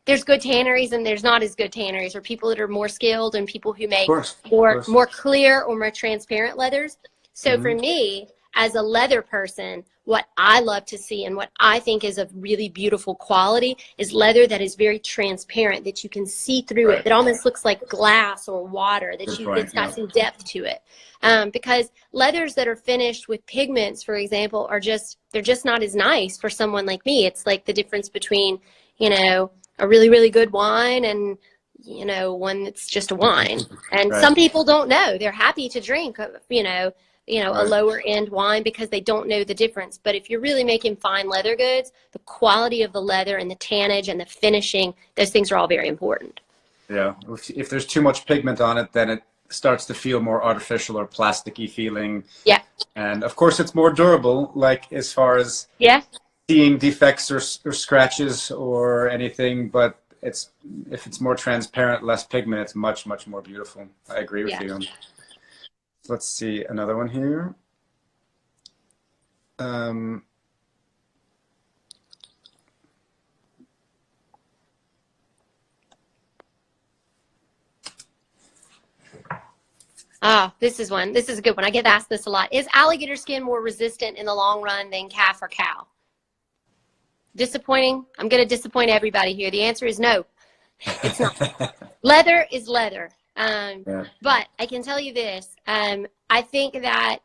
there's good tanneries and there's not as good tanneries, or people that are more skilled and people who make more clear or more transparent leathers. So for me, as a leather person, what I love to see and what I think is of really beautiful quality is leather that is very transparent, that you can see through it, that almost looks like glass or water, it's got some depth to it. Because leathers that are finished with pigments, for example, they're just not as nice for someone like me. It's like the difference between, you know, a really, really good wine and, you know, one that's just a wine. And some people don't know. They're happy to drink, you know, a lower end wine because they don't know the difference. But if you're really making fine leather goods, the quality of the leather and the tannage and the finishing, those things are all very important. Yeah. If there's too much pigment on it, then it starts to feel more artificial or plasticky feeling. Yeah. And of course it's more durable, like as far as seeing defects or scratches or anything, but if it's more transparent, less pigment, it's much, much more beautiful. I agree with you. Let's see another one here. This is one. This is a good one. I get asked this a lot. Is alligator skin more resistant in the long run than calf or cow? Disappointing. I'm going to disappoint everybody here. The answer is no. It's not. Leather is leather. But I can tell you this. I think that,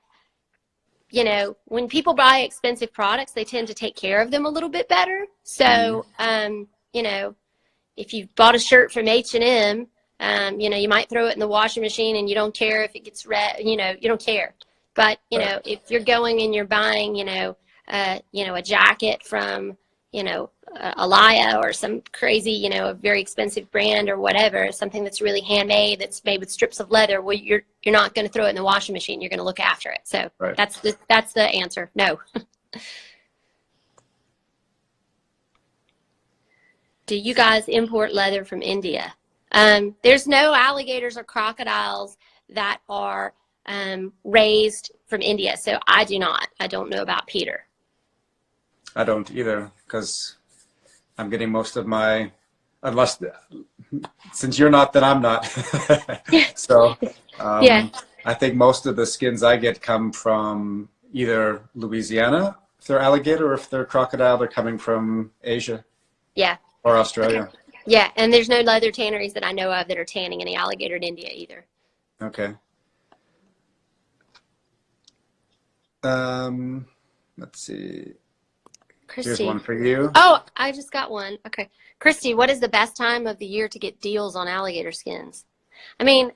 you know, when people buy expensive products, they tend to take care of them a little bit better. So, you know, if you bought a shirt from H&M, you know, you might throw it in the washing machine and you don't care if it gets red, you know, you don't care. But, you know, if you're going and you're buying, you know, a jacket from, you know, Alligator or some crazy, you know, a very expensive brand or whatever, something that's really handmade, that's made with strips of leather, well, you're not going to throw it in the washing machine. You're going to look after it. So that's the answer. No. Do you guys import leather from India? There's no alligators or crocodiles that are raised from India. So I do not. I don't know about Peter. I don't either, because I'm getting most of my, unless, since you're not, then I'm not. So I think most of the skins I get come from either Louisiana, if they're alligator, or if they're crocodile, they're coming from Asia. Yeah. Or Australia. Yeah, and there's no leather tanneries that I know of that are tanning any alligator in India either. Okay. Let's see. Christy. Here's one for you. Oh, I just got one. Okay. Christy, what is the best time of the year to get deals on alligator skins? I mean,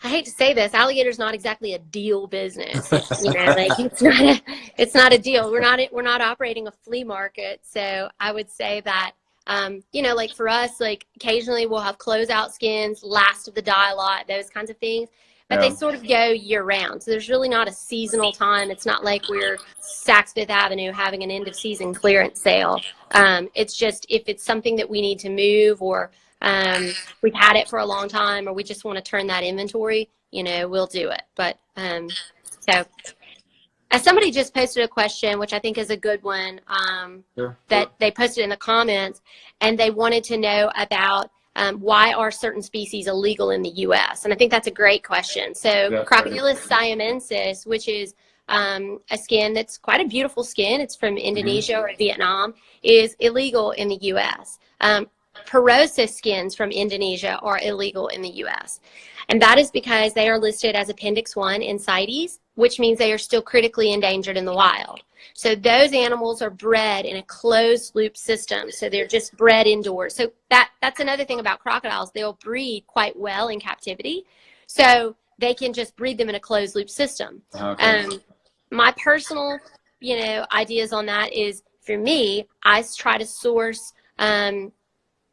I hate to say this, alligator's not exactly a deal business. You know, like it's not a deal. We're not operating a flea market. So I would say that, you know, like for us, like occasionally we'll have closeout skins, last of the die lot, those kinds of things. But they sort of go year round. So there's really not a seasonal time. It's not like we're Saks Fifth Avenue having an end of season clearance sale. It's just if it's something that we need to move, or we've had it for a long time, or we just want to turn that inventory, you know, we'll do it. But so somebody just posted a question, which I think is a good one, that they posted in the comments, and they wanted to know about why are certain species illegal in the U.S.? And I think that's a great question. So Crocodile siamensis, which is a skin that's quite a beautiful skin, it's from Indonesia or Vietnam, is illegal in the U.S. Porosis skins from Indonesia are illegal in the U.S. And that is because they are listed as Appendix 1 in CITES, which means they are still critically endangered in the wild. So those animals are bred in a closed loop system. So they're just bred indoors. So that's another thing about crocodiles. They'll breed quite well in captivity. So they can just breed them in a closed loop system. Okay. My personal, you know, ideas on that is, for me, I try to source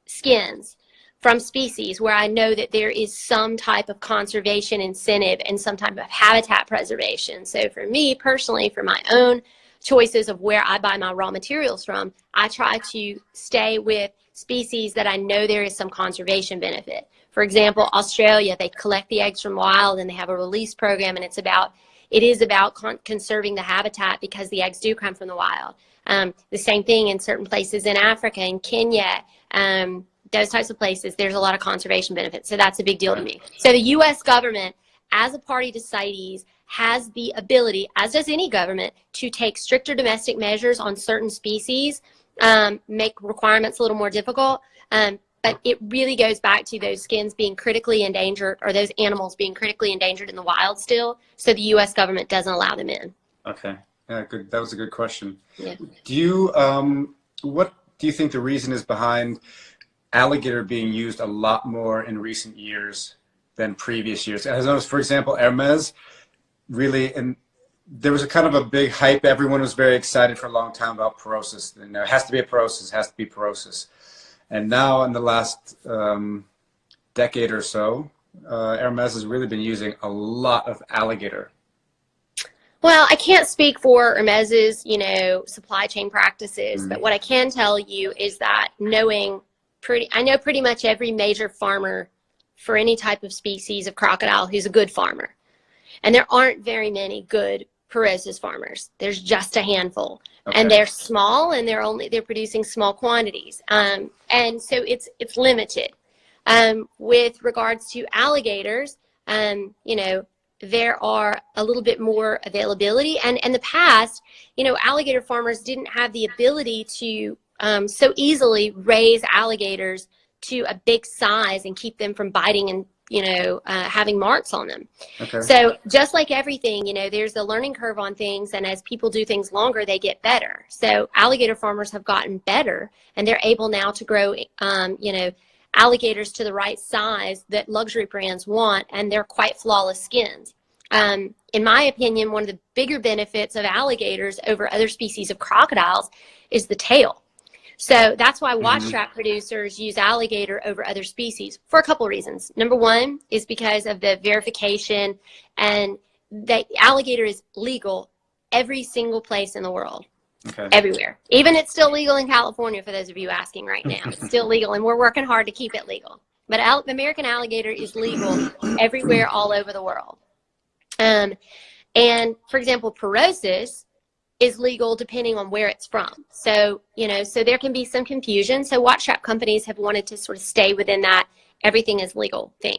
skins from species where I know that there is some type of conservation incentive and some type of habitat preservation. So for me personally, for my own choices of where I buy my raw materials from, I try to stay with species that I know there is some conservation benefit. For example, Australia, they collect the eggs from wild and they have a release program, and it is about conserving the habitat because the eggs do come from the wild. The same thing in certain places in Africa, in Kenya, those types of places, there's a lot of conservation benefits. So that's a big deal to me. So the U.S. government, as a party to CITES, has the ability, as does any government, to take stricter domestic measures on certain species, make requirements a little more difficult. But it really goes back to those skins being critically endangered, or those animals being critically endangered in the wild still. So the U.S. government doesn't allow them in. Okay. Yeah, good. That was a good question. Yeah. What do you think the reason is behind alligator being used a lot more in recent years than previous years? As I noticed, for example, Hermes really, and there was a kind of a big hype. Everyone was very excited for a long time about porosis. And there has to be a porosis, has to be porosis. And now in the last decade or so, Hermes has really been using a lot of alligator. Well, I can't speak for Hermes's, you know, supply chain practices, but what I can tell you is that I know pretty much every major farmer for any type of species of crocodile who's a good farmer. And there aren't very many good porosis farmers. There's just a handful. Okay. And they're small, and they're producing small quantities. And so it's limited. With regards to alligators, you know, there are a little bit more availability. And in the past, you know, alligator farmers didn't have the ability to so easily raise alligators to a big size and keep them from biting and, you know, having marks on them. Okay. So just like everything, you know, there's a learning curve on things, and as people do things longer, they get better. So alligator farmers have gotten better, and they're able now to grow, you know, alligators to the right size that luxury brands want, and they're quite flawless skins. In my opinion, one of the bigger benefits of alligators over other species of crocodiles is the tail. So that's why watch trap producers use alligator over other species for a couple of reasons. Number one is because of the verification, and the alligator is legal every single place in the world. Okay. Everywhere. Even it's still legal in California, for those of you asking right now. It's still legal, and we're working hard to keep it legal. But American alligator is legal everywhere all over the world. And for example, porosis is legal depending on where it's from. So, you know, so there can be some confusion. So watch trap companies have wanted to sort of stay within that everything is legal thing.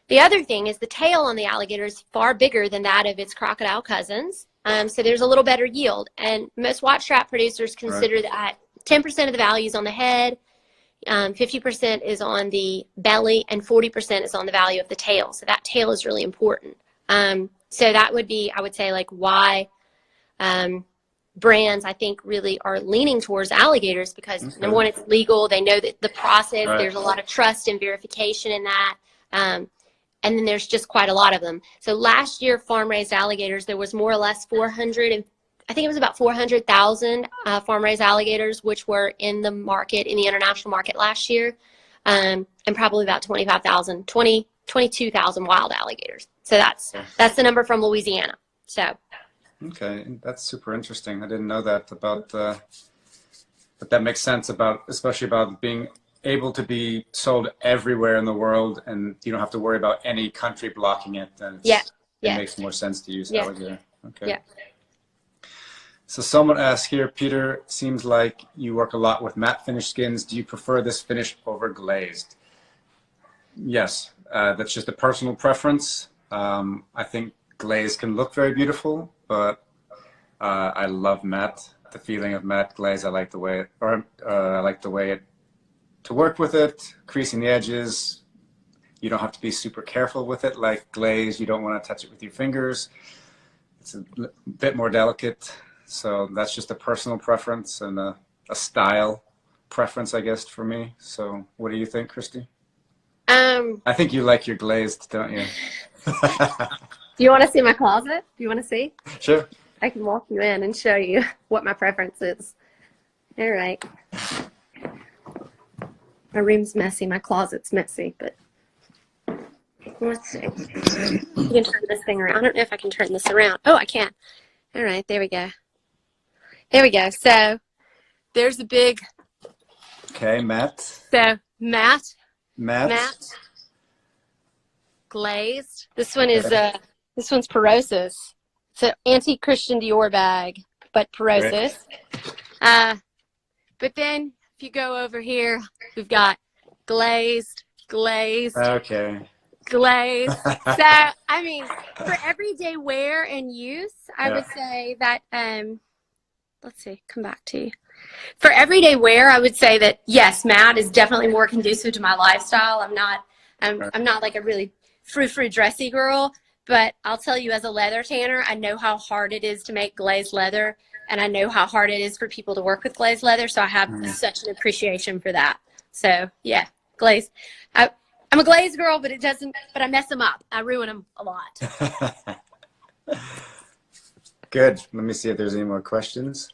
The other thing is the tail on the alligator is far bigger than that of its crocodile cousins. So there's a little better yield. And most watch trap producers consider that 10% of the value is on the head, 50% is on the belly, and 40% is on the value of the tail. So that tail is really important. So that would be, I would say, like why brands, I think, really are leaning towards alligators because, number one, it's legal. They know that the process, there's a lot of trust and verification in that. And then there's just quite a lot of them. So last year, farm-raised alligators, there was more or less 400, and I think it was about 400,000 farm-raised alligators, which were in the market, in the international market last year, and probably about 22,000 wild alligators. So that's the number from Louisiana. So. Okay, that's super interesting. I didn't know that about, but that makes sense about, especially about being able to be sold everywhere in the world, and you don't have to worry about any country blocking it. Then it makes more sense to use alligator. Okay. Yeah. So someone asked here, Peter, seems like you work a lot with matte finish skins. Do you prefer this finish over glazed? Yes, that's just a personal preference. I think glaze can look very beautiful, but I love matte. The feeling of matte glaze, I like the way it, I like the way it, to work with it, creasing the edges. You don't have to be super careful with it. Like glaze, you don't want to touch it with your fingers. It's a bit more delicate. So that's just a personal preference and a style preference, I guess, for me. So what do you think, Christy? I think you like your glazed, don't you? Do you want to see my closet? Do you want to see? Sure. I can walk you in and show you what my preference is. All right. My room's messy. My closet's messy, but let's see. You can turn this thing around. I don't know if I can turn this around. Oh, I can. All right. There we go. There we go. So there's a big. Okay, matte. So matte. Matte. Glazed. This one is this one's Porosis. It's an antique Christian Dior bag, but Porosis. But then if you go over here, we've got glazed. Okay. Glazed. So I mean, for everyday wear and use, I would say that let's see, come back to you. For everyday wear, I would say that yes, matte is definitely more conducive to my lifestyle. I'm not like a really frou-frou dressy girl, but I'll tell you, as a leather tanner, I know how hard it is to make glazed leather, and I know how hard it is for people to work with glazed leather, so I have such an appreciation for that. So yeah, glazed. I'm a glazed girl, but I mess them up. I ruin them a lot. Good. Let me see if there's any more questions.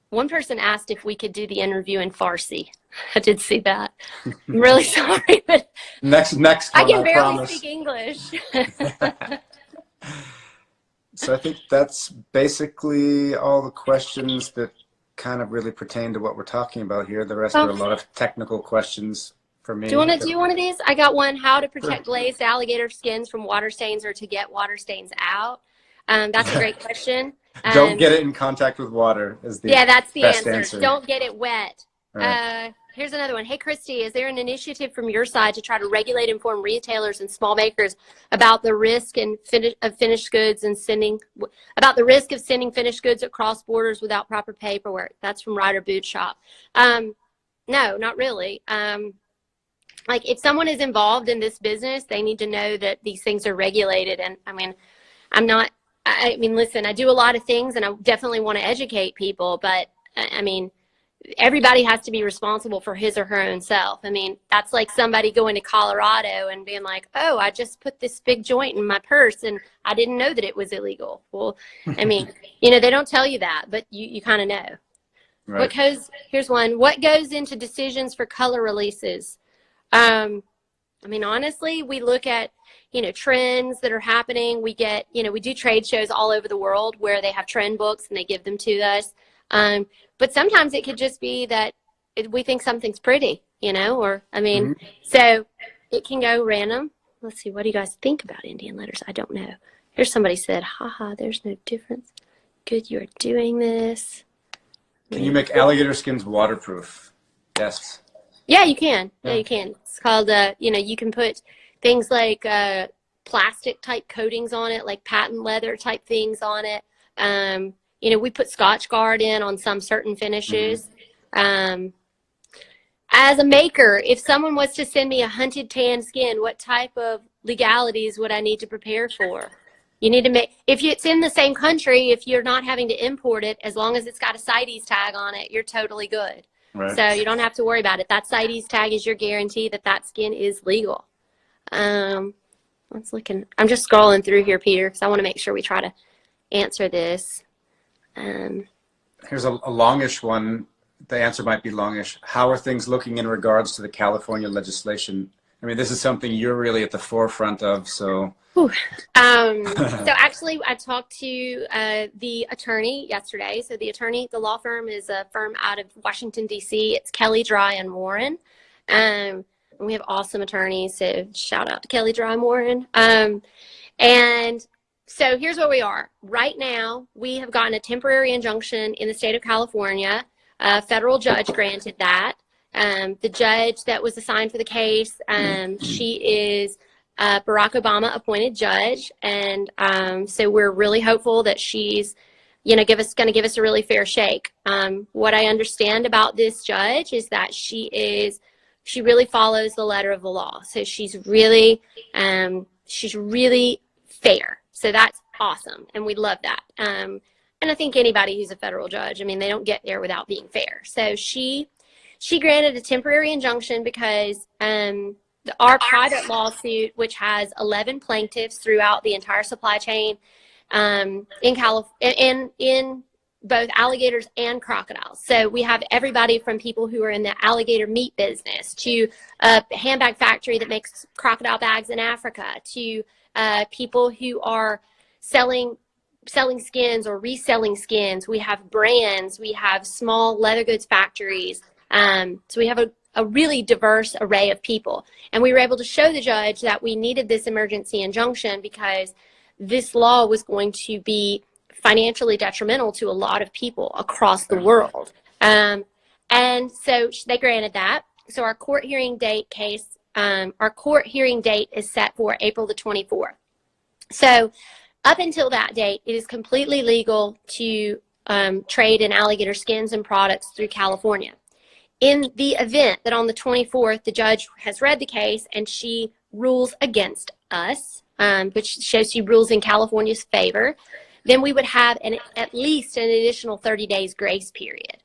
One person asked if we could do the interview in Farsi. I did see that. I'm really sorry, but next one, I can barely promise. speak English. So I think that's basically all the questions that kind of really pertain to what we're talking about here. The rest are a lot of technical questions for me. Do you want to do one of these? I got one: how to protect glazed alligator skins from water stains or to get water stains out. That's a great question. Don't get it in contact with water is the that's the best answer. Don't get it wet. Right. Here's another one. Hey, Christy, is there an initiative from your side to try to regulate and inform retailers and small makers about the risk of finished goods and sending finished goods across borders without proper paperwork? That's from Ryder Boot Shop. No, not really. Like, if someone is involved in this business, they need to know that these things are regulated. And I mean, listen, I do a lot of things and I definitely want to educate people, but I mean, everybody has to be responsible for his or her own self. I mean, that's like somebody going to Colorado and being like, oh, I just put this big joint in my purse and I didn't know that it was illegal. Well, I mean, they don't tell you that, but you kind of know. Right. Here's one. What goes into decisions for color releases? I mean, honestly, we look at, trends that are happening. We get, we do trade shows all over the world where they have trend books and they give them to us. But sometimes it could just be that we think something's pretty, or, I mean, so it can go random. Let's see. What do you guys think about Indian letters? I don't know. Here's somebody said, haha, there's no difference. Good, you're doing this. Can you make alligator skins waterproof? Yes. Yeah, you can. Yeah, you can. It's called, you can put things like plastic type coatings on it, like patent leather type things on it. We put Scotch Guard in on some certain finishes. As a maker, if someone was to send me a hunted tan skin, what type of legalities would I need to prepare for? You need to make, if it's in the same country, if you're not having to import it, as long as it's got a CITES tag on it, you're totally good. Right. So you don't have to worry about it. That CITES tag is your guarantee that that skin is legal. Let's look. I'm just scrolling through here, Peter, because I want to make sure we try to answer this. Here's a longish one. The answer might be longish. How are things looking in regards to the California legislation? I mean, this is something you're really at the forefront of, so. So actually, I talked to the attorney yesterday. So the law firm is a firm out of Washington, D.C. It's Kelly, Dry, and Warren. And we have awesome attorneys, so shout out to Kelly, Dry, and Warren. And so here's where we are. Right now, we have gotten a temporary injunction in the state of California. A federal judge granted that. The judge that was assigned for the case, she is Barack Obama appointed judge, and so we're really hopeful that she's going to give us a really fair shake. What I understand about this judge is that she really follows the letter of the law. So she's really fair. So that's awesome, and we love that. And I think anybody who's a federal judge, I mean, they don't get there without being fair. So she granted a temporary injunction because our private lawsuit, which has 11 plaintiffs throughout the entire supply chain in both alligators and crocodiles. So we have everybody from people who are in the alligator meat business to a handbag factory that makes crocodile bags in Africa to people who are selling skins or reselling skins. We have brands. We have small leather goods factories. So we have a really diverse array of people. And we were able to show the judge that we needed this emergency injunction because this law was going to be financially detrimental to a lot of people across the world. And so they granted that. So our court hearing date is set for April the 24th. So up until that date, it is completely legal to trade in alligator skins and products through California. In the event that on the 24th, the judge has read the case and she rules against us, which shows she rules in California's favor, then we would have at least an additional 30 days grace period.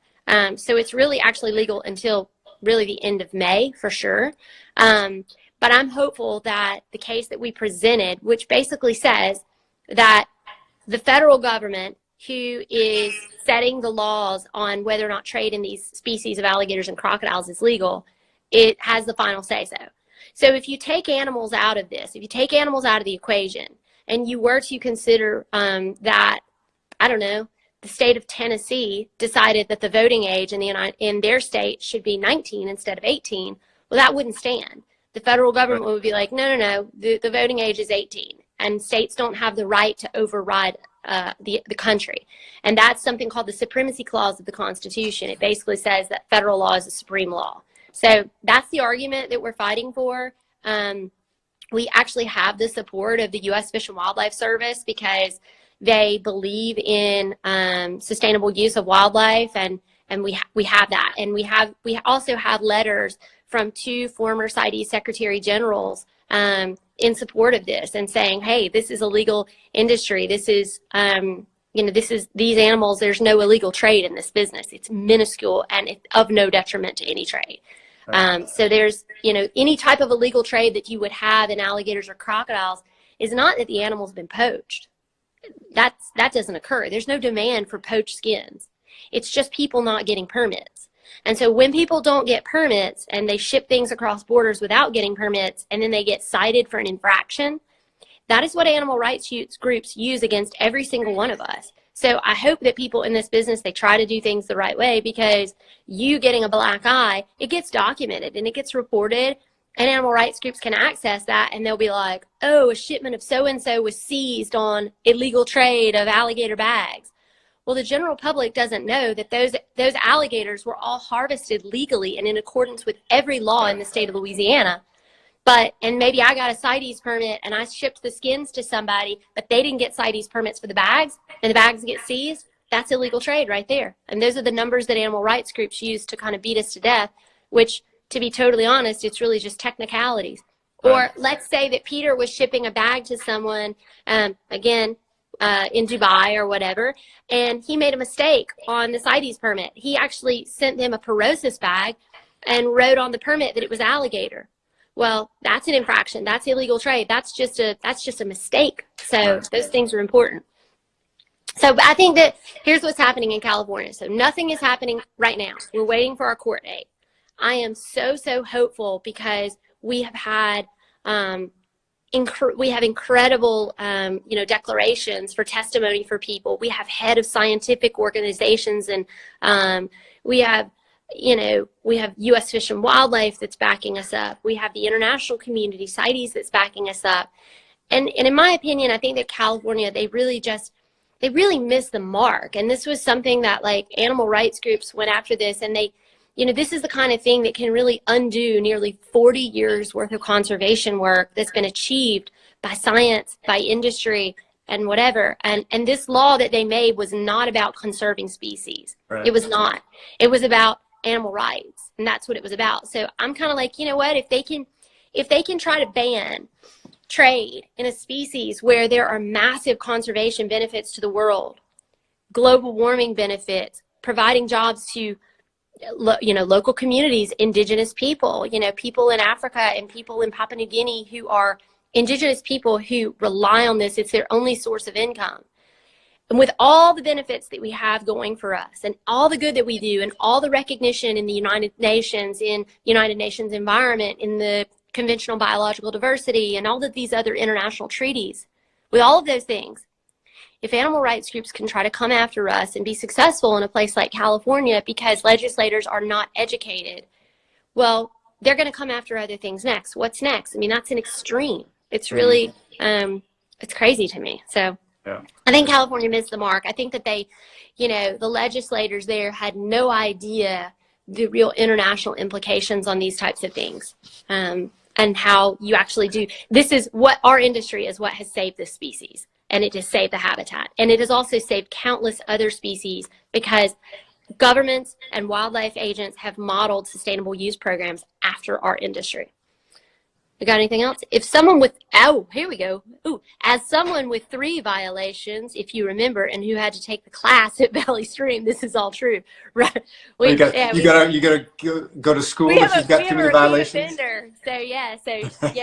So it's really actually legal until really the end of May for sure. But I'm hopeful that the case that we presented, which basically says that the federal government, who is setting the laws on whether or not trade in these species of alligators and crocodiles is legal, it has the final say-so. So if you take animals out of this, if you take animals out of the equation, and you were to consider that, I don't know, the state of Tennessee decided that the voting age in their state should be 19 instead of 18, well, that wouldn't stand. The federal government would be like, no, the voting age is 18, and states don't have the right to override the country. And that's something called the Supremacy Clause of the Constitution. It basically says that federal law is a supreme law. So that's the argument that we're fighting for. We actually have the support of the U.S. Fish and Wildlife Service because they believe in sustainable use of wildlife, and we have that. And we also have letters from 2 former CITES Secretary Generals in support of this and saying, hey, this is a legal industry. This is, these animals, there's no illegal trade in this business. It's minuscule and it's of no detriment to any trade. So there's, any type of illegal trade that you would have in alligators or crocodiles is not that the animal's been poached. That doesn't occur. There's no demand for poached skins. It's just people not getting permits. And so when people don't get permits and they ship things across borders without getting permits and then they get cited for an infraction, that is what animal rights groups use against every single one of us. So I hope that people in this business, they try to do things the right way, because you getting a black eye, it gets documented and it gets reported, and animal rights groups can access that, and they'll be like, oh, a shipment of so-and-so was seized on illegal trade of alligator bags. Well, the general public doesn't know that those alligators were all harvested legally and in accordance with every law in the state of Louisiana. And maybe I got a CITES permit and I shipped the skins to somebody, but they didn't get CITES permits for the bags, and the bags get seized. That's illegal trade right there. And those are the numbers that animal rights groups use to kind of beat us to death, which, to be totally honest, it's really just technicalities. Or let's say that Peter was shipping a bag to someone, again, in Dubai or whatever, and he made a mistake on the CITES permit. He actually sent them a porosis bag and wrote on the permit that it was alligator. Well, that's an infraction. That's illegal trade. That's just a mistake. So those things are important. So I think that here's what's happening in California. So nothing is happening right now. We're waiting for our court date. I am so hopeful because we have had incredible declarations for testimony for people. We have head of scientific organizations, and we have U.S. Fish and Wildlife that's backing us up. We have the international community, CITES, that's backing us up. And in my opinion, I think that California, they really missed the mark. And this was something that like animal rights groups went after this, and this is the kind of thing that can really undo nearly 40 years worth of conservation work that's been achieved by science, by industry, and whatever. And this law that they made was not about conserving species. Right. It was not. It was about animal rights, and that's what it was about. So I'm kind of like, you know what? If they can try to ban trade in a species where there are massive conservation benefits to the world, global warming benefits, providing jobs to local communities, indigenous people, people in Africa and people in Papua New Guinea who are indigenous people who rely on this. It's their only source of income. And with all the benefits that we have going for us and all the good that we do and all the recognition in the United Nations environment, in the conventional biological diversity and all of these other international treaties, with all of those things, if animal rights groups can try to come after us and be successful in a place like California because legislators are not educated, well, they're going to come after other things next. What's next? I mean, that's an extreme. It's really, it's crazy to me. So yeah. I think California missed the mark. I think that the legislators there had no idea the real international implications on these types of things, and how you actually do. This is what our industry is, what has saved this species. And it has saved the habitat. And it has also saved countless other species because governments and wildlife agents have modeled sustainable use programs after our industry. You got anything else? If someone with, here we go. As someone with 3 violations, if you remember, and who had to take the class at Valley Stream, this is all true, right? You gotta go to school if you've got too many violations. So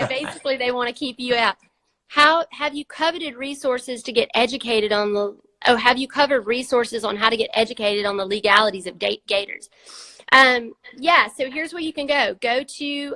basically they want to keep you out. How have you coveted resources to get educated on have you covered resources on how to get educated on the legalities of gators? So here's where you can go. Go to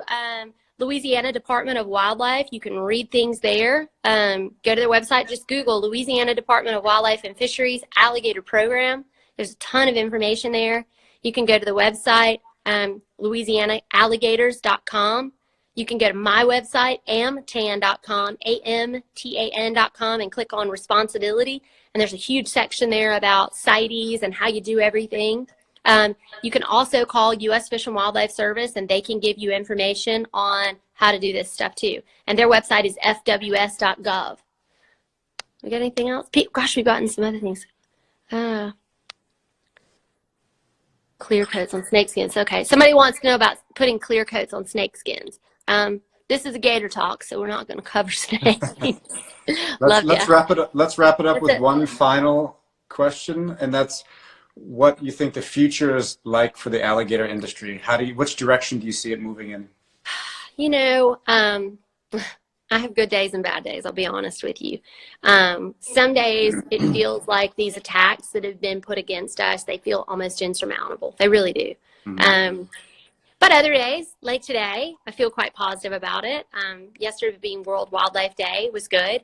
Louisiana Department of Wildlife. You can read things there. Go to their website. Just Google Louisiana Department of Wildlife and Fisheries Alligator Program. There's a ton of information there. You can go to the website, louisianaalligators.com. You can go to my website, amtan.com, amtan.com, and click on responsibility. And there's a huge section there about CITES and how you do everything. You can also call U.S. Fish and Wildlife Service, and they can give you information on how to do this stuff too. And their website is fws.gov. We got anything else? Gosh, we've gotten some other things. Clear coats on snake skins. Okay, somebody wants to know about putting clear coats on snake skins. This is a gator talk, so we're not going to cover snakes. let's wrap it up. Let's wrap it up with one final question, and that's what you think the future is like for the alligator industry. Which direction do you see it moving in? I have good days and bad days, I'll be honest with you. Some days it feels like these attacks that have been put against us, they feel almost insurmountable. They really do. Mm-hmm. But other days, like today, I feel quite positive about it. Yesterday being World Wildlife Day was good.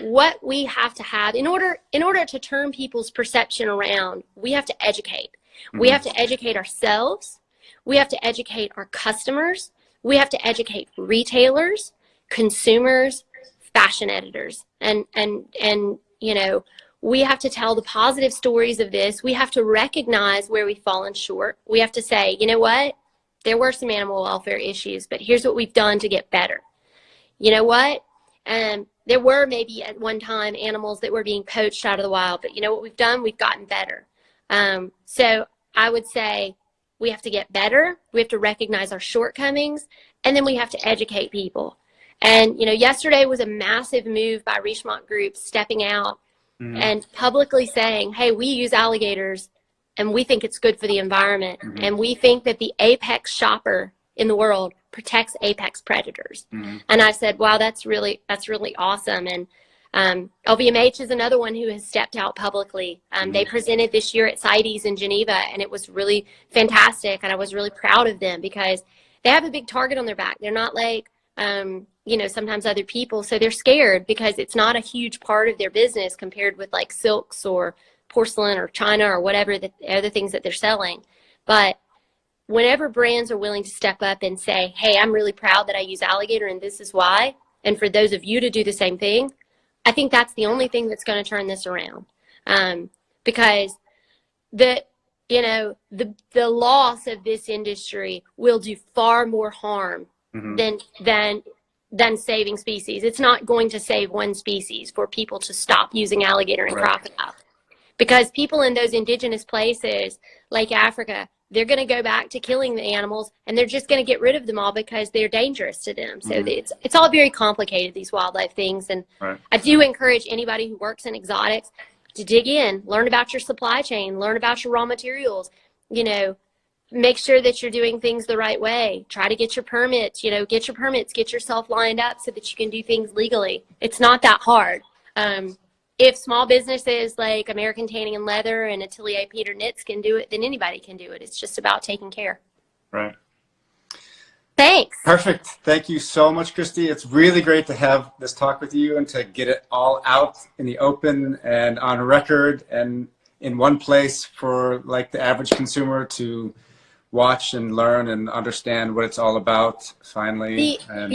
What we have to have, in order to turn people's perception around, we have to educate. Mm-hmm. We have to educate ourselves. We have to educate our customers. We have to educate retailers, consumers, fashion editors, and we have to tell the positive stories of this. We have to recognize where we've fallen short. We have to say, you know what? There were some animal welfare issues, but here's what we've done to get better. You know what? There were maybe at one time animals that were being poached out of the wild, but you know what we've done? We've gotten better. So I would say we have to get better. We have to recognize our shortcomings, and then we have to educate people. And, yesterday was a massive move by Richemont Group stepping out and publicly saying, hey, we use alligators and we think it's good for the environment. And we think that the apex shopper in the world protects apex predators. And I said, wow, that's really awesome. And LVMH is another one who has stepped out publicly. They presented this year at CITES in Geneva, and it was really fantastic. And I was really proud of them because they have a big target on their back. They're not like, sometimes other people. So they're scared because it's not a huge part of their business compared with like silks or porcelain or China or whatever the other things that they're selling. But whenever brands are willing to step up and say, hey, I'm really proud that I use alligator and this is why, and for those of you to do the same thing, I think that's the only thing that's going to turn this around. Because the loss of this industry will do far more harm than saving species. It's not going to save one species for people to stop using alligator and crocodile. Because people in those indigenous places, like Africa, they're going to go back to killing the animals, and they're just going to get rid of them all because they're dangerous to them. So it's all very complicated, these wildlife things. And I do encourage anybody who works in exotics to dig in, learn about your supply chain, learn about your raw materials, make sure that you're doing things the right way. Try to get your permits, get yourself lined up so that you can do things legally. It's not that hard. If small businesses like American Tanning and Leather and Atelier Peter Nitz can do it, then anybody can do it. It's just about taking care. Right. Thanks. Perfect. Thank you so much, Christy. It's really great to have this talk with you and to get it all out in the open and on record and in one place for like the average consumer to watch and learn and understand what it's all about finally. And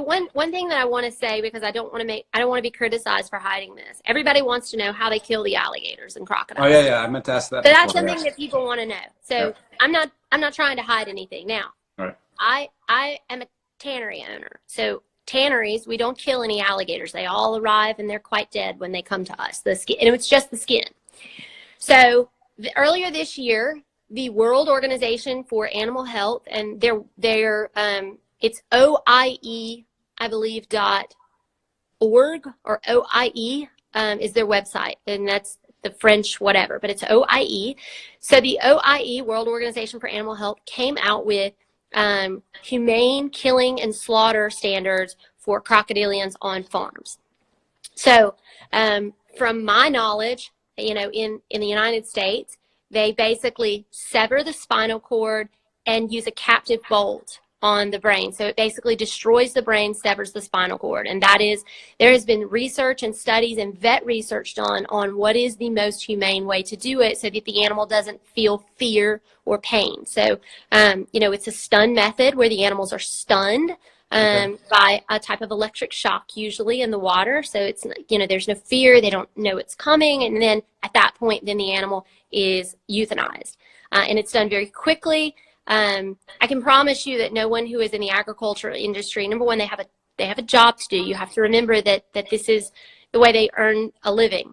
one thing that I want to say, because I don't want to be criticized for hiding this. Everybody wants to know how they kill the alligators and crocodiles. Oh yeah, I meant to ask that. So that's something that people want to know. So I'm not trying to hide anything. Now, I am a tannery owner. So tanneries, we don't kill any alligators. They all arrive and they're quite dead when they come to us. The skin, and it's just the skin. So earlier this year, the World Organization for Animal Health, and it's OIE, I believe, .org or OIE is their website, and that's the French whatever, but it's OIE. So the OIE, World Organization for Animal Health, came out with humane killing and slaughter standards for crocodilians on farms. So from my knowledge, in the United States, they basically sever the spinal cord and use a captive bolt on the brain. So it basically destroys the brain, severs the spinal cord. And there has been research and studies and vet research done on what is the most humane way to do it so that the animal doesn't feel fear or pain. So, it's a stun method where the animals are stunned by a type of electric shock, usually in the water. So it's, there's no fear. They don't know it's coming. And then at that point, then the animal is euthanized. And it's done very quickly. I can promise you that no one who is in the agricultural industry, number one, they have a job to do. You have to remember that this is the way they earn a living.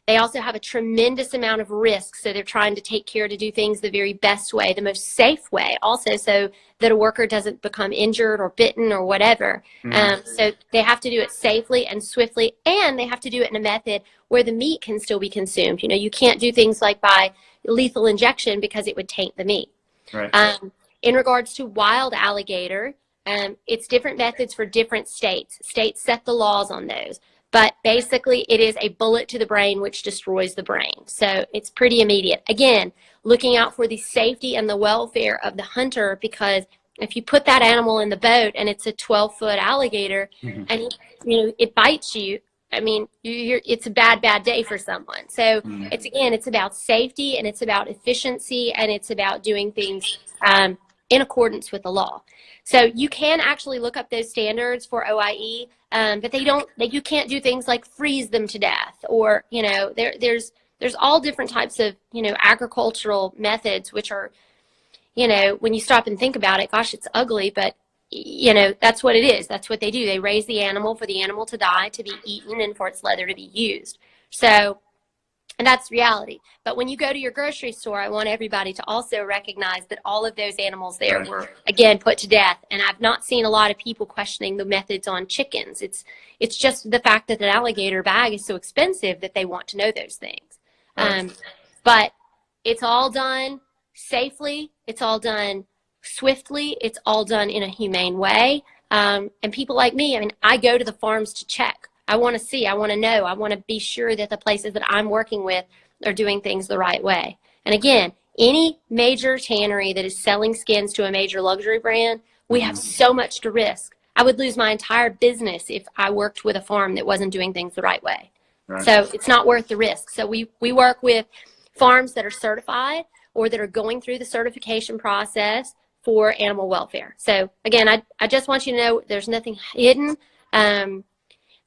They also have a tremendous amount of risk, so they're trying to take care to do things the very best way, the most safe way, also so that a worker doesn't become injured or bitten or whatever. So they have to do it safely and swiftly, and they have to do it in a method where the meat can still be consumed. You can't do things like by lethal injection because it would taint the meat. Right. In regards to wild alligator, it's different methods for different states. States set the laws on those. But basically, it is a bullet to the brain, which destroys the brain. So it's pretty immediate. Again, looking out for the safety and the welfare of the hunter, because if you put that animal in the boat and it's a 12-foot alligator and, it bites you, I mean, it's a bad day for someone. So it's about safety, and it's about efficiency, and it's about doing things in accordance with the law. So you can actually look up those standards for OIE, but you can't do things like freeze them to death, or, there's all different types of, agricultural methods, which are, when you stop and think about it, gosh, it's ugly, but, that's what it is. That's what they do. They raise the animal for the animal to die, to be eaten, and for its leather to be used. So And that's reality. But when you go to your grocery store, I want everybody to also recognize that all of those animals there were, again, put to death. And I've not seen a lot of people questioning the methods on chickens. It's just the fact that an alligator bag is so expensive that they want to know those things. But it's all done safely. It's all done swiftly. It's all done in a humane way. And people like me, I mean, I go to the farms to check. I want to see, I want to know, I want to be sure that the places that I'm working with are doing things the right way. And again, any major tannery that is selling skins to a major luxury brand, we have so much to risk. I would lose my entire business if I worked with a farm that wasn't doing things the right way. So it's not worth the risk. So we work with farms that are certified or that are going through the certification process for animal welfare. So again, I just want you to know there's nothing hidden.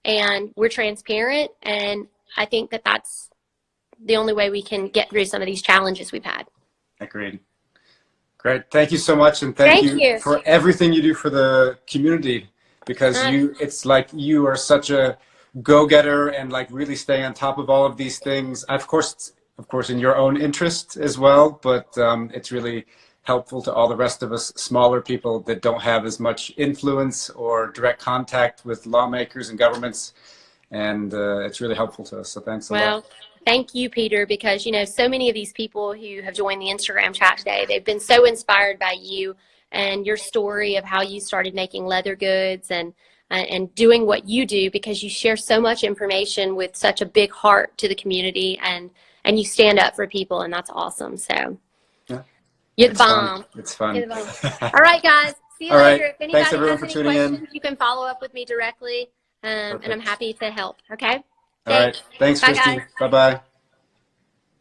And we're transparent, and I think that that's the only way we can get through some of these challenges we've had. Agreed. Great. Thank you so much, and thank you for everything you do for the community, because it's like you are such a go-getter and like really staying on top of all of these things. Of course, in your own interest as well, but it's really helpful to all the rest of us smaller people that don't have as much influence or direct contact with lawmakers and governments, and it's really helpful to us, so thanks a lot. Well, thank you, Peter, because you know, so many of these people who have joined the Instagram chat today, they've been so inspired by you and your story of how you started making leather goods and doing what you do, because you share so much information with such a big heart to the community, and you stand up for people, and that's awesome. So you're the bomb. It's fun. You're the bomb. All right, guys. See you later. If anybody Thanks, everyone, has for any tuning questions, you can follow up with me directly, and I'm happy to help. Okay? All right. Thanks, Bye, Christy. guys. Bye-bye.